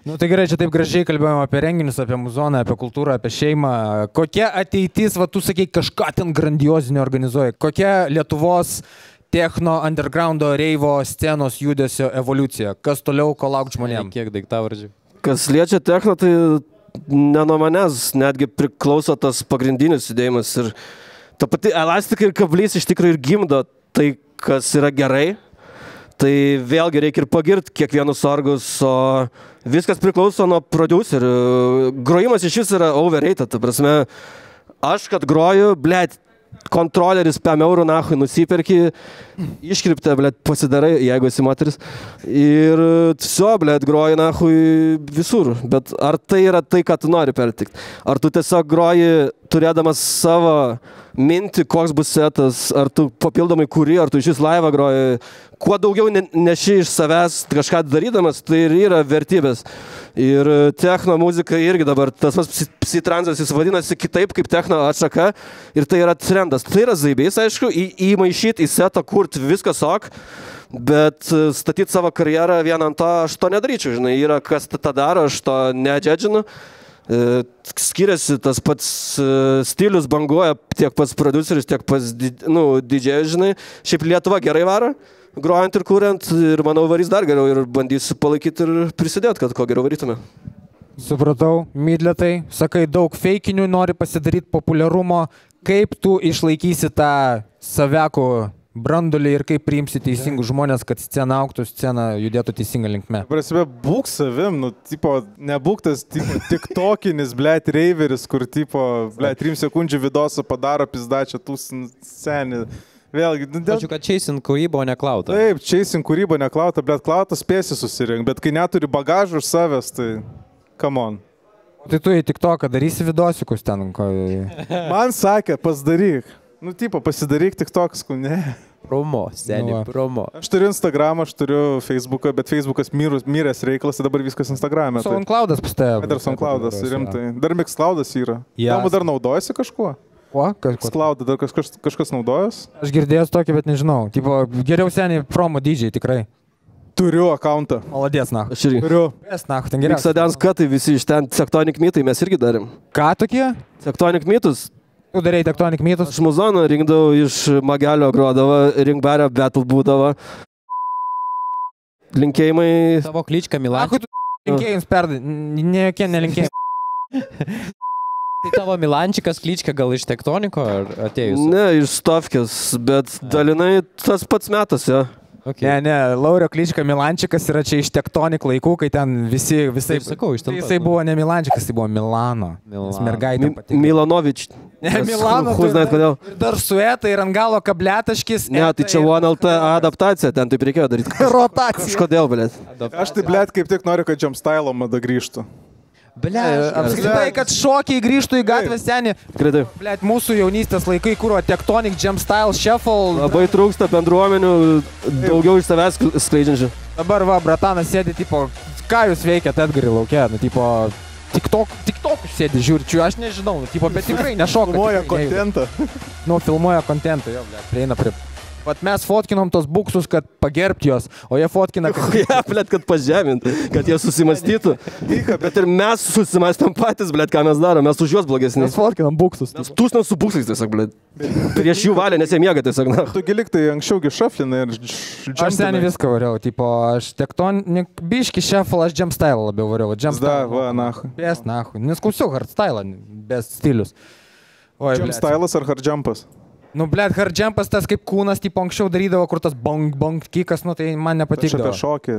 Nu tai gerai, čia taip gražiai kalbėjome apie renginius, apie muzoną, apie kultūrą, apie šeimą. Kokia ateitis, va tu sakai, kažką ten grandiozinio organizuoja? Kokia Lietuvos techno, undergroundo, reivo, scenos, judesio evoliucija? Kas toliau, ko laukti žmonėms? Kiek daiktavardžių? Kas liečia techno, tai ne nuo manęs, netgi priklauso tas pagrindinis judėjimas. Ir ta pati elastika ir kablys iš tikrųjų ir gimdo tai, kas yra gerai. Tai vėlgi reikia ir pagirti kiekvienus orgus, o viskas priklauso nuo prodiuserių. Grojimas iš vis yra overrated, ta prasme, aš kad groju, blėt, kontroleris 5 eurų nahui nusiperki, iškriptę, blėt, pasidarai, jeigu esi moteris. Ir viso, blėt, groji nahui visur. Bet ar tai yra tai, ką tu nori pertikti? Ar tu tiesiog groji turėdamas savo mintį, koks bus setas, ar tu papildomai kuri, ar tu iš vis laivą groji. Kuo daugiau neši iš savęs kažką darydamas, tai ir yra vertybės. Ir techno muzika irgi dabar, tas psitransas, jis vadinasi kitaip kaip techno atšaka ir tai yra trendas. Tai yra zaibės, aišku, įmaišyti į setą, kurti viskas ok, bet statyti savo karjerą vieną ant to, aš to nedaryčiau, žinai, yra kas tą daro, aš to nedžedžinu. Skiriasi tas pats stilius, banguoja tiek pats produceris, tiek pats didžėjus, žinai. Šiaip Lietuva gerai varo, grojant ir kuriant, ir manau varys dar geriau ir bandysiu palaikyti ir prisidėti, kad ko geriau varytume. Supratau, Midletai, sakai daug feikinių, nori pasidaryti populiarumo. Kaip tu išlaikysi tą savekų brandulį ir kaip priimsi teisingus žmonės, kad scena auktų, scena judėtų teisingą linkme? Prasme, būk savim, nu, tipo, nebūk tas, tipo, tiktokinis, blėt, reiveris, kur, tipo, blėt, 3 sekundžių vidosą padaro pizdačią, tu seni. Vėlgi, Ačiū, kad chasing kūrybą, o ne klautą. Taip, chasing kūrybą, ne klautą, blėt, klautą spėsi susirinkti, bet kai neturi bagažų už savęs, tai come on. Tai tu į tiktoką darysi vidosikus ten? Man sakė, pasidaryk. Nu, tipo, pasidaryk tiktokas, ne. Promo, seniai, promo. Aš turiu Instagramą, aš turiu Facebooką, bet Facebookas miręs reikalas, dabar viskas Instagrame. SoundCloudas pas tave. Dar SoundCloudas, rimtai. Dar Mixcloudas yra. Tam dar naudojasi kažkuo? Kuo? Mixcloudą dar kažkas naudojas? Aš girdėjęs tokį, bet nežinau. Tipo, geriau seniai promo DJ, tikrai. Turiu akauntą. Maladies, na. Aš irgi. Turiu. Ten geriausia. Mixadance Cutai visi iš ten, Tectonic Mythai mes irgi darėm. Ką tokie? Tectonic Mythus. Tu darei Tectonic Mythus? Aš muzoną rinkdavau iš Magelio grodavo, rinkbarę battle būdavo. Linkėjimai. Tavo kličką Milačius. Linkėjus perdai, ne jokie nelinkėjai. Tai tavo Milančikas Klyčka gal iš Tektoniko atėjus? Ne, iš Stovkės, bet dalinai tas pats metas, ja. Okay. Ne, Laurio Klyčka Milančikas yra čia iš Tektonik laikų, kai ten visai... Sakau, iš ten. Jisai buvo ne Milančikas, tai buvo Milano. Mergaitė patiko. Milanovič. Ne, Milano. Žinai, kodėl? Ir dar sueta ir ant galo kabletaškis. Ne, tai čia OneLT adaptacija, ten taip reikėjo daryti. Rotacija. Kažkodėl, blėt. Aš tai, blėt, kaip tik noriu, kad Jumpstyle mada grįžtų. Apskritai, kad šokiai grįžtų į gatvę senį. Blėt, mūsų jaunystės laikai, kuro Tectonic, Jumpstyle, Shuffle. Labai trūksta bendruomenių, daugiau iš savęs skleidžiančių. Dabar va, bratanas sėdi, tipo, ką jūs veikiat Edgarį laukia, nu, tipo, TikTok sėdi, žiūrčiu, aš nežinau, nu, tipo, bet tikrai nešoka. Filmuoja kontentą. Nu, filmuoja kontentą, jo, blėt, prieina prie... Vat mes fotkinom tos buksus, kad pagerbti jos, o jie fotkina, kad... Ja, blėt, kad pažemint, kad jie susimastytų. Bet ir mes susimastėm patys, blėt, ką mes darom, mes už juos blogesni. Mes fotkinam buksus. Mes tūsnam su buksais tiesiog, blėt. Prieš jų valią, nes jie miega tiesiog, na. Tu gilik tai anksčiaugi šaflinai ir Aš seniai viską variau, tipo, aš Tectonic, biški Shuffle, aš Jumpstyle labiau variau. Da, va, nahu. Bes, nahu. Nesklausiau hardstyle, bez stilius. Jumpstylas ar hardjumpas? Nu, blėt, hardjumpas tas kaip kūnas, tipo, anksčiau darydavo, kur tas bong kikas, nu, tai man nepatikdavo. Čia apie šokį.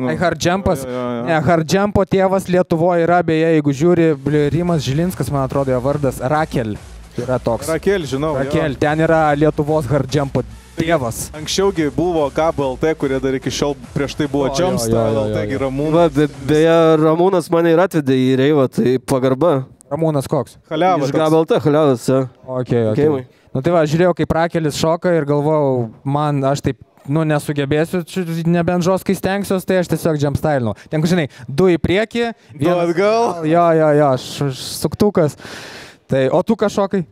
Ai, hardjumpas. Ne, hardjumpo tėvas Lietuvoje yra, beje, jeigu žiūri, Rimas Žilinskas, man atrodo, jo vardas, Rakel. Yra toks. Rakel, žinau. Rakel, ten yra Lietuvos hardjumpo tėvas. Anksčiaugi buvo KBLT, kurie dar iki šiol prieš tai buvo Jumpstyle, taigi Ramūnas. Beje, Ramūnas mane ir atvedė į reivą, tai pagarba. Ramūnas koks? Haliavas. Iš KBLT, Haliavas, ja. Okay. Nu tai va, žiūrėjau, kaip Rakelis šoka ir galvojau, man, aš taip, nu, nesugebėsiu, nebent žoskai stengsiuos, tai aš tiesiog jumpstylinau. Ten, žinai, 2 į priekį, 1 atgal. Jo, aš suktukas. Tai, o tu ką šokai?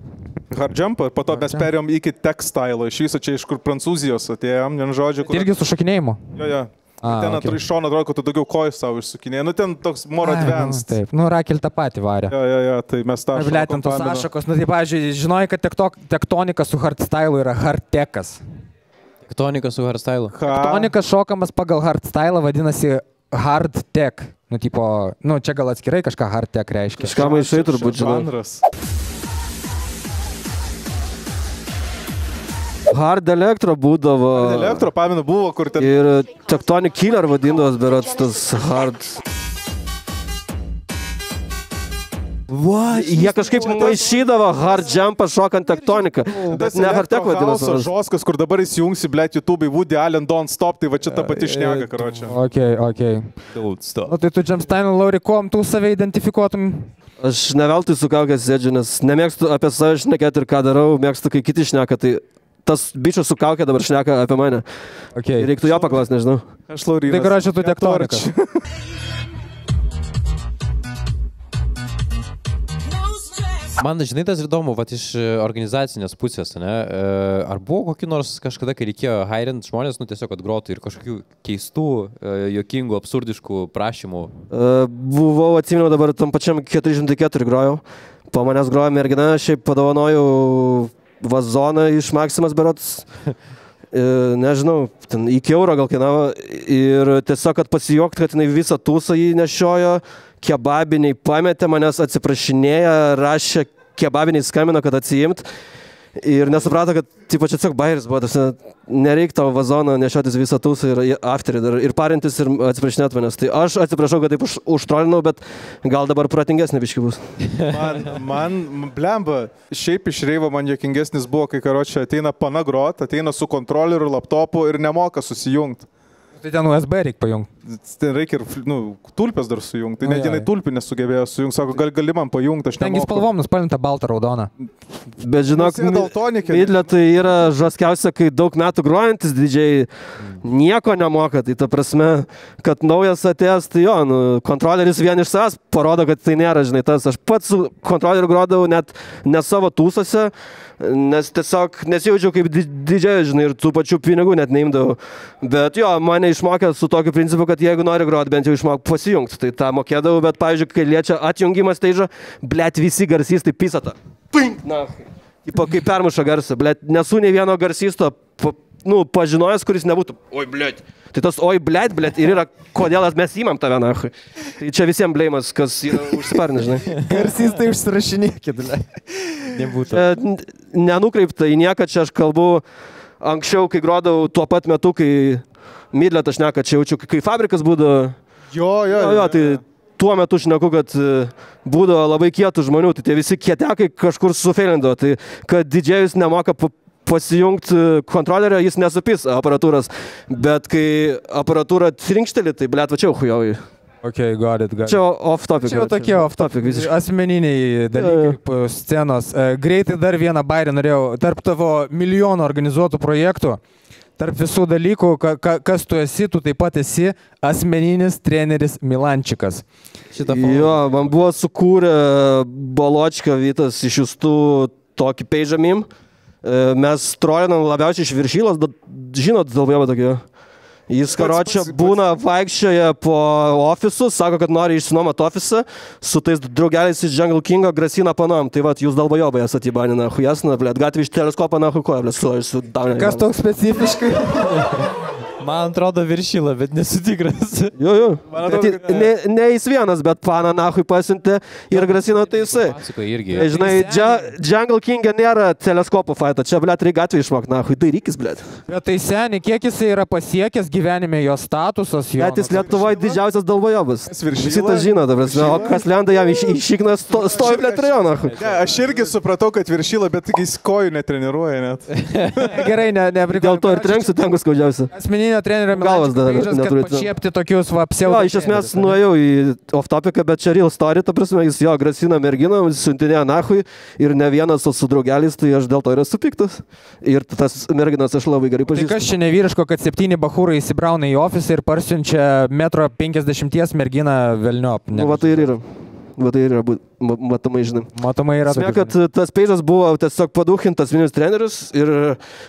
Hardjumpą, po to mes perėjom iki Techstyle, iš viso čia iš kur Prancūzijos atėjom, vien žodžiu. Irgi su šokinėjimu? Jo. Ten iš šono atrodo, kad tu daugiau kojų savo išsukinėjai. Nu, ten toks more advanced. Taip, nu, Rakel tą patį varė. Jo, tai mes tą šoką. Blėt, ant tos ašakos. Nu, tai, pavyzdžiui, žinojai, kad Tektonika su hardstyle yra hardtekas. Tektonika su hardstyle. Tektonikas šokamas pagal hardstyle vadinasi hardtech. Nu, tipo, nu, čia gal atskirai kažką hardtech reiškia. Kažką maišai turbūt, žinai. Hard Electro būdavo. Hard Electro, pamenu, buvo, kur ten... Ir Tectonic Killer vadindavos, berats tas hard. Jie kažkaip maišydavo hard jumpą šokant Tektoniką, bet ne hard tech vadinosi. Žoskas, kur dabar įsijungsi, blėt, YouTube'ai Woody Allen Don't Stop, tai va čia ta pati šneka, karočią. Okay. Don't stop. O tai tu Jumpstyle, Lauri, kuom tu save identifikuotum? Aš ne veltui su kaukės sėdžiu, nes nemėgstu apie save šnekėti ir ką darau, mėgstu, kai kiti šneka, tai tas bičias su kaukė dabar šneka apie mane. Okay. Reiktų jo paklausti, nežinau. Aš Laurinas. Tai gražiai tu Tektonikas. Man, žinai, tas įdomu, vat iš organizacinės pusės, ne? Ar buvo kokį nors kažkada, kai reikėjo hairint žmonės, nu tiesiog atgrotų ir kažkokių keistų, jokingų, absurdiškų prašymų? Buvau, atsiminiau, dabar tam pačiam 404 grojau. Po manęs grojo mergina, šiaip padovanojau vazoną iš Maximas berots. Nežinau, ten iki euro gal kainavo. Ir tiesiog, kad pasijuokt, kad jinai visą tūsą jį nešiojo. Kebabiniai pametė, manęs atsiprašinėja, rašė, kebabiniai skambino, kad atsiimt. Ir nesuprato, kad tipo, čia tiesiog bairis buvo, nereik tavo vazoną nešiotis visą tūsą ir afterį dar, ir parintis ir atsiprašinėt manęs. Tai aš atsiprašau, kad taip užtrolinau, bet gal dabar protingesnė biški bus. Man blemba, šiaip iš reivo man jokingesnis buvo, kai karočią ateina pana grot, ateina su kontroleriu, laptopu ir nemoka susijungti. Tai ten USB reikia pajungti. Ten reikia ir tulpės dar sujungti. Tai net jinai tulpį nesugebėjo sujungti. Sako, gali man pajungti, aš nemoku. Tengi spalvom nuspalvinta baltą raudoną. Bet žinok, Midlė tai yra žaskiausia, kai daug metų grojantis didžiai nieko nemoka. Tai ta prasme, kad naujas atėjęs, tai jo, kontroleris vien iš savęs parodo, kad tai nėra, žinai, tas. Aš pats su kontroleriu grodavau net ne savo tūsose, nes tiesiog nesijaučiau kaip didžiai, žinai, ir tų pačių pinigų net neimdavau. Bet jo, mane išmokė su tokiu principu, kad jeigu nori groti, bent jau išmok pasijungti. Tai tą mokėdavau, bet, pavyzdžiui, kai liečia atjungimas steidžo, blėt, visi garsystai pisata. Pink! Na, tipo, kaip permuša garsą, blėt, nesu nei vieno garsysto nu, pažinojęs, kuris nebūtų, oi, blėt. Tai tas, oi, blėt, ir yra, kodėl mes įmam tave, nahui. Tai čia visiems blėjimas, kas yra užsiparnė, žinai. Garsistai užsirašinėkit, blėt. Nebūtų. Nenukreipta į nieką, čia aš kalbu anksčiau, kai grodavau tuo pat metu, kai Midlet aš neka, čia jaučiu, kai fabrikas būdavo. Jo, tai tuo metu šneku, kad būdavo labai kietų žmonių, tai tie visi kietekai kažkur sufeilindavo, tai kad didžėjus nemoka pasijungti kontrolerio, jis nesupis aparatūros, bet kai aparatūra trinkšteli, tai blėt, va čia hujovai. Ok, got it. Čia off topic. Čia jau tokie off topic, asmeniniai dalykai, scenos. Greitai dar vieną bairį norėjau, tarp tavo milijonų organizuotų projektų, tarp visų dalykų, kas tu esi, tu taip pat esi asmeninis treneris Milančikas. Jo, man buvo sukūrę Baločka Vytas iš jūsų tokį peidžamim. Mes trolinam labiausiai iš Viršylos, žinot, dėl tokio. Jis, karočią, būna vaikščioje po ofisus, sako, kad nori išsinuomot ofisą, su tais draugeliais iš Jungle Kingo grasina panom. Tai vat, jūs dalbajobai esat įbanina, jasna, blėt, gatvė iš teleskopą, nahui koja, blėt, su daunė. Kas toks specifiškai? Man atrodo Viršyla, bet nesu tikras. Jo. Ne jis vienas, bet paną nahui pasiuntė ir grasino tai jisai. Žinai, Jungle Kinge nėra teleskopų faito, čia, blėt, reikia gatvė išmok, nahui, dairykis, blėt. Bet tai seniai, kiek jisai yra pasiekęs gyvenime, jo statusas, jo... Bet jis Lietuvoje didžiausias dalbajobas. Visi tą žino, o kas lenda jam išiknas, stovi, blėt, rajoną. Aš irgi supratau, kad Viršyla, bet jis kojų netreniruoja net. Gerai, nepriklauso. Dėl to ir trenksiu ten, kas skaudžiausia. Trenerio Milančikas, kad pašiepti tokius pseudo. Iš esmės nuėjau į off-topicą, bet čia real story, ta prasme, jis jo grasina merginą, siuntinėjo nahui ir ne vienas su draugeliais, tai aš dėl to ir esu piktas. Ir tas merginas aš labai gerai pažįstu. Tai kas čia nevyriško, kad 7 bachūrai įsibrauna į ofisą ir parsiunčia 1,50 m merginą velniop. Va tai ir yra. Va tai yra, matomai žinai. Matomai yra. Esmė, kad tas peižas buvo tiesiog padūchintas vienas treneris ir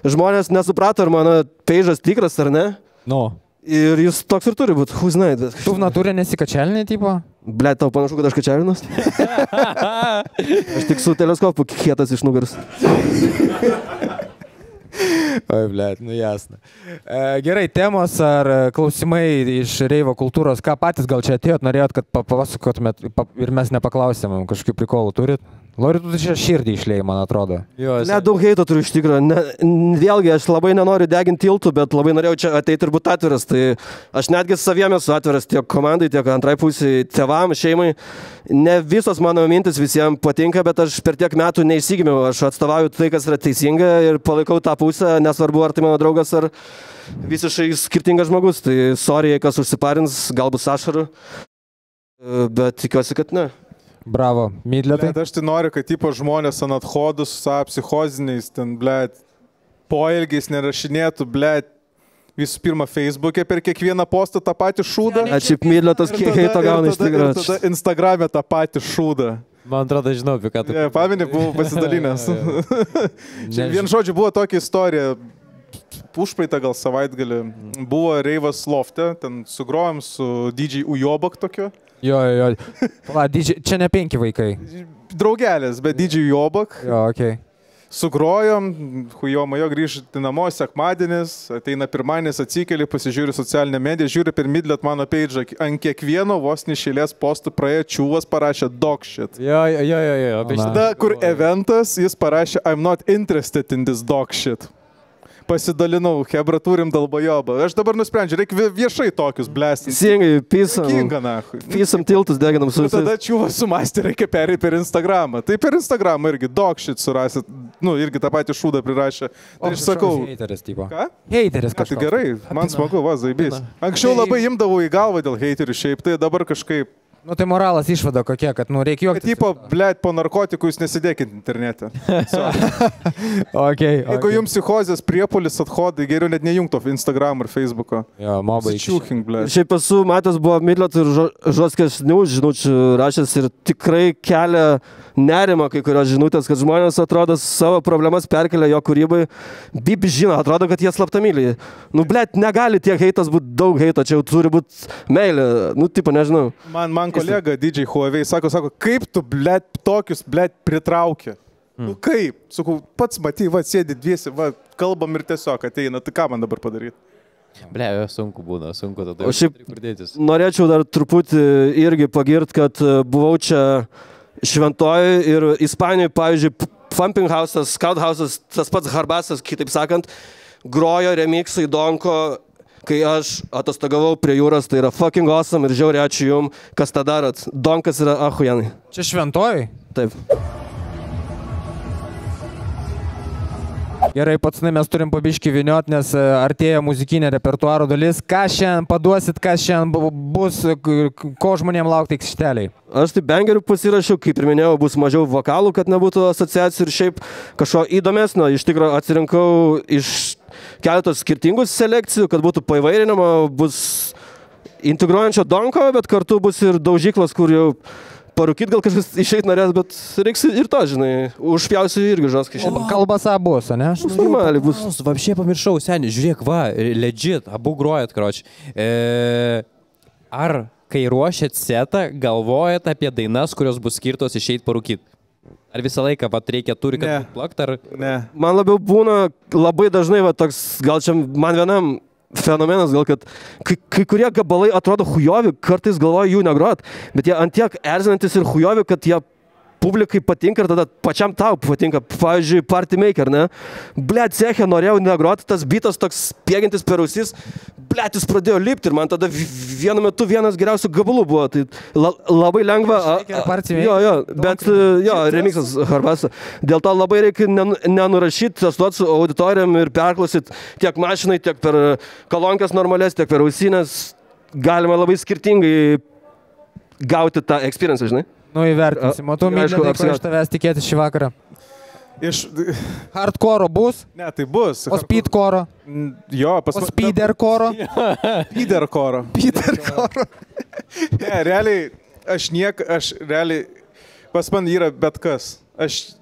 žmonės nesuprato, ar mano peižas tikras ar ne. No. Ir jis toks ir turi būti, huznai. Tu v natūrė nesi kačelinė, tipo? Blet, tau panašu, kad aš kačelinas. Aš tik su teleskopu kietas iš nugaras. Oi, blėt, nu jasna. Gerai, temos ar klausimai iš reivo kultūros, ką patys gal čia atėjot, norėjot, kad papasakotumėt ir mes nepaklausėm, kažkokių prikolų turit? Lori, tu čia širdį išlėjai, man atrodo. Net daug heito turiu iš tikrųjų. Vėlgi, aš labai nenoriu deginti tiltų, bet labai norėjau čia ateiti ir būti atviras. Tai aš netgi saviem esu atviras tiek komandai, tiek antrai pusiai, tėvam, šeimai. Ne visos mano mintis visiems patinka, bet aš per tiek metų neišsigimiau. Aš atstovauju tai, kas yra teisinga ir palaikau tą pusę, nesvarbu, ar tai mano draugas, ar visiškai skirtingas žmogus. Tai sorry, kas užsiparins, galbūt ašarų, bet tikiuosi, kad ne. Bravo, Midletai. Aš tai noriu, kad tipo žmonės ant athodų su savo psichoziniais, ten, blėt, poelgiais nerašinėtų, blėt, visų pirma Facebook'e per kiekvieną postą tą patį šūdą. Ačiū, Midletas, kiek heito gauna iš tikrųjų. Ir tada Instagram'e tą patį šūdą. Man atrodo, žinau, apie ką tu... Pameni, buvau pasidalinęs. Vien žodžiu, buvo tokia istorija, užpraeitą gal savaitgalį, buvo reivas lofte, ten sugrojom su DJ Ujobak tokiu. Jo. Va, čia ne 5 vaikai. Draugelės, bet DJ Ujobak. Jo, okei. Sugrojom, hujomajo grįžti namo, sekmadienis, ateina pirmadienis, atsikeli, pasižiūri socialinę mediją, žiūri per Midlet mano peidžą, ant kiekvieno vos nešėlės postų praėjo čiūvas, parašė dog shit. Jo. Tada, kur eventas, jis parašė I'm not interested in this dog shit. Pasidalinau, hebra turim dalbajobą. Aš dabar nusprendžiu, reikia viešai tokius blestinti. Sėngai, pisam. Kinga, nahui. Pisam tiltus, deginam su visais. Tada čiūvas sumastė, reikia perėti per Instagramą. Tai per Instagramą irgi dog shit surasit, nu, irgi tą patį šūdą prirašė. Tai aš sakau... Heiteris, tipo. Ką? Heiteris kažkoks. Tai gerai, man smagu, va, zaibys. Anksčiau labai imdavau į galvą dėl heiterių šiaip, tai dabar kažkaip... Nu tai moralas išvada kokia, kad nu reikia juoktis. Tipo, blėt, po narkotikų jūs nesidėkit internete. Jeigu jums psichozės priepuolis athodai, geriau net nejungto Instagram ir Facebooko. Jo, mobai. Čiūkink, blėt. Šiaip esu matęs, buvo Midlet ir žodskesnių žinučių rašęs ir tikrai kelia nerima kai kurios žinutės, kad žmonės atrodo savo problemas perkelia jo kūrybai. Bip žino, atrodo, kad jie slapta myli. Nu, blėt, negali tiek heitas būti daug heito, čia jau turi būti meilė. Nu, tipo, nežinau. Man kolega DJ Huawei sako, kaip tu, blėt, tokius, blėt, pritraukia. Nu kaip, sakau, pats matai, va, sėdi dviesi, va, kalbam ir tiesiog ateina, tai ką man dabar padaryti? Ble, sunku būna, sunku tada. O šiaip norėčiau dar truputį irgi pagirt, kad buvau čia Šventoji ir Ispanijoje, pavyzdžiui, Pumping House'as, Scout House'as, tas pats Harbasas, kitaip sakant, grojo remixai Donko, kai aš atostogavau prie jūros, tai yra fucking awesome ir žiauriai ačiū jum, kas tą darot. Donkas yra ahujanai. Čia Šventoji? Taip. Gerai, patsnai, mes turim pabiškį viniot, nes artėja muzikinė repertuaro dalis. Ką šiandien paduosit, kas šiandien bus, ko žmonėm laukti aikšteliai? Aš tai bangerių pasirašiau, kaip ir minėjau, bus mažiau vokalų, kad nebūtų asociacijų ir šiaip kažko įdomesnio. Iš tikrųjų atsirinkau iš keletos skirtingų selekcijų, kad būtų paįvairinama, bus integruojančio Donko, bet kartu bus ir daužyklos, kur jau parūkyt gal kažkas išeit norės, bet reiks ir to, žinai, užpjausiu irgi žoskai šiandien. Kalbasa bus, ne? Normaliai bus. Vapšiai pamiršau, seniai, žiūrėk, va, legit, abu grojat, kroč. Ar, kai ruošiat setą, galvojat apie dainas, kurios bus skirtos išeit parūkyt? Ar visą laiką, va, reikia, turi, kad plakt, ar... Ne. Man labiau būna labai dažnai, va, toks, gal čia man vienam fenomenas, gal kad kai kurie gabalai atrodo hujovi, kartais galvoju jų negrot, bet jie antiek erzinantis ir hujovi, kad jie publikai patinka ir tada pačiam tau patinka. Pavyzdžiui, Party Maker, ne? Blet, ceche norėjau negroti, tas bitas toks spiegiantis per ausis, blet, jis pradėjo lipti ir man tada vienu metu vienas geriausių gabalų buvo. Tai labai lengva. Jo, bet jo, remixas Harbasa. Dėl to labai reikia nenurašyti, testuoti su auditorijom ir perklausyti tiek mašinai, tiek per kolonkės normales, tiek per ausinės. Galima labai skirtingai gauti tą experience, žinai. Nu, įvertinsim. O tu, Myli, ko iš tavęs tikėtis šį vakarą? Iš... Hardcore bus? Ne, tai bus. O speedcore? Jo, O speedercore? Speedercore. Speedercore. Ne, realiai, pas man yra bet kas. Aš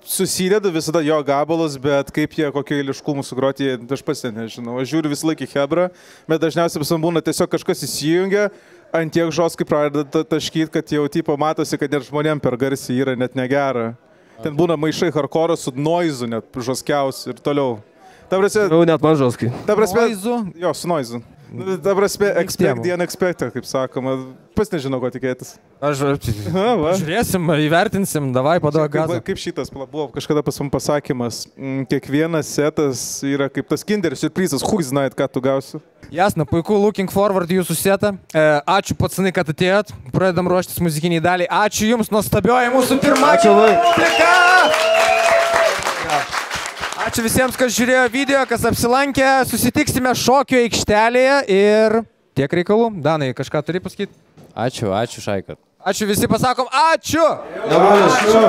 susidedu visada jo gabalus, bet kaip jie kokio eiliškumų sugroti, aš pats nežinau. Aš žiūriu visą laikį Hebrą, bet dažniausiai pas man būna tiesiog kažkas įsijungia, ant tiek žoskai pradeda taškyti, kad jau tipo matosi, kad net žmonėm per garsiai yra net negera. Ten būna maišai hardcore su noizu net žoskiausi ir toliau. Ta prasme... Jau net man žoskai. Ta prasme... Noizu? Jo, su noizu. Ta prasme, expect the unexpected, kaip sakoma. Pas nežinau, ko tikėtis. Žiūrėsim, įvertinsim, davai paduok gazą. Kaip šitas buvo kažkada pas man pasakymas. Kiekvienas setas yra kaip tas kinder surprizas, hui znait, ką tu gausi. Jasna, puiku, looking forward jūsų setą. Ačiū patsnai, kad atėjot. Pradedam ruoštis muzikiniai daliai. Ačiū jums, nuostabioji mūsų pirma. Ačiū visiems, kas žiūrėjo video, kas apsilankė. Susitiksime šokio aikštelėje ir tiek reikalų. Danai, kažką turi pasakyti? Ačiū, Šaikat. Ačiū, visi pasakom ačiū! Ačiū!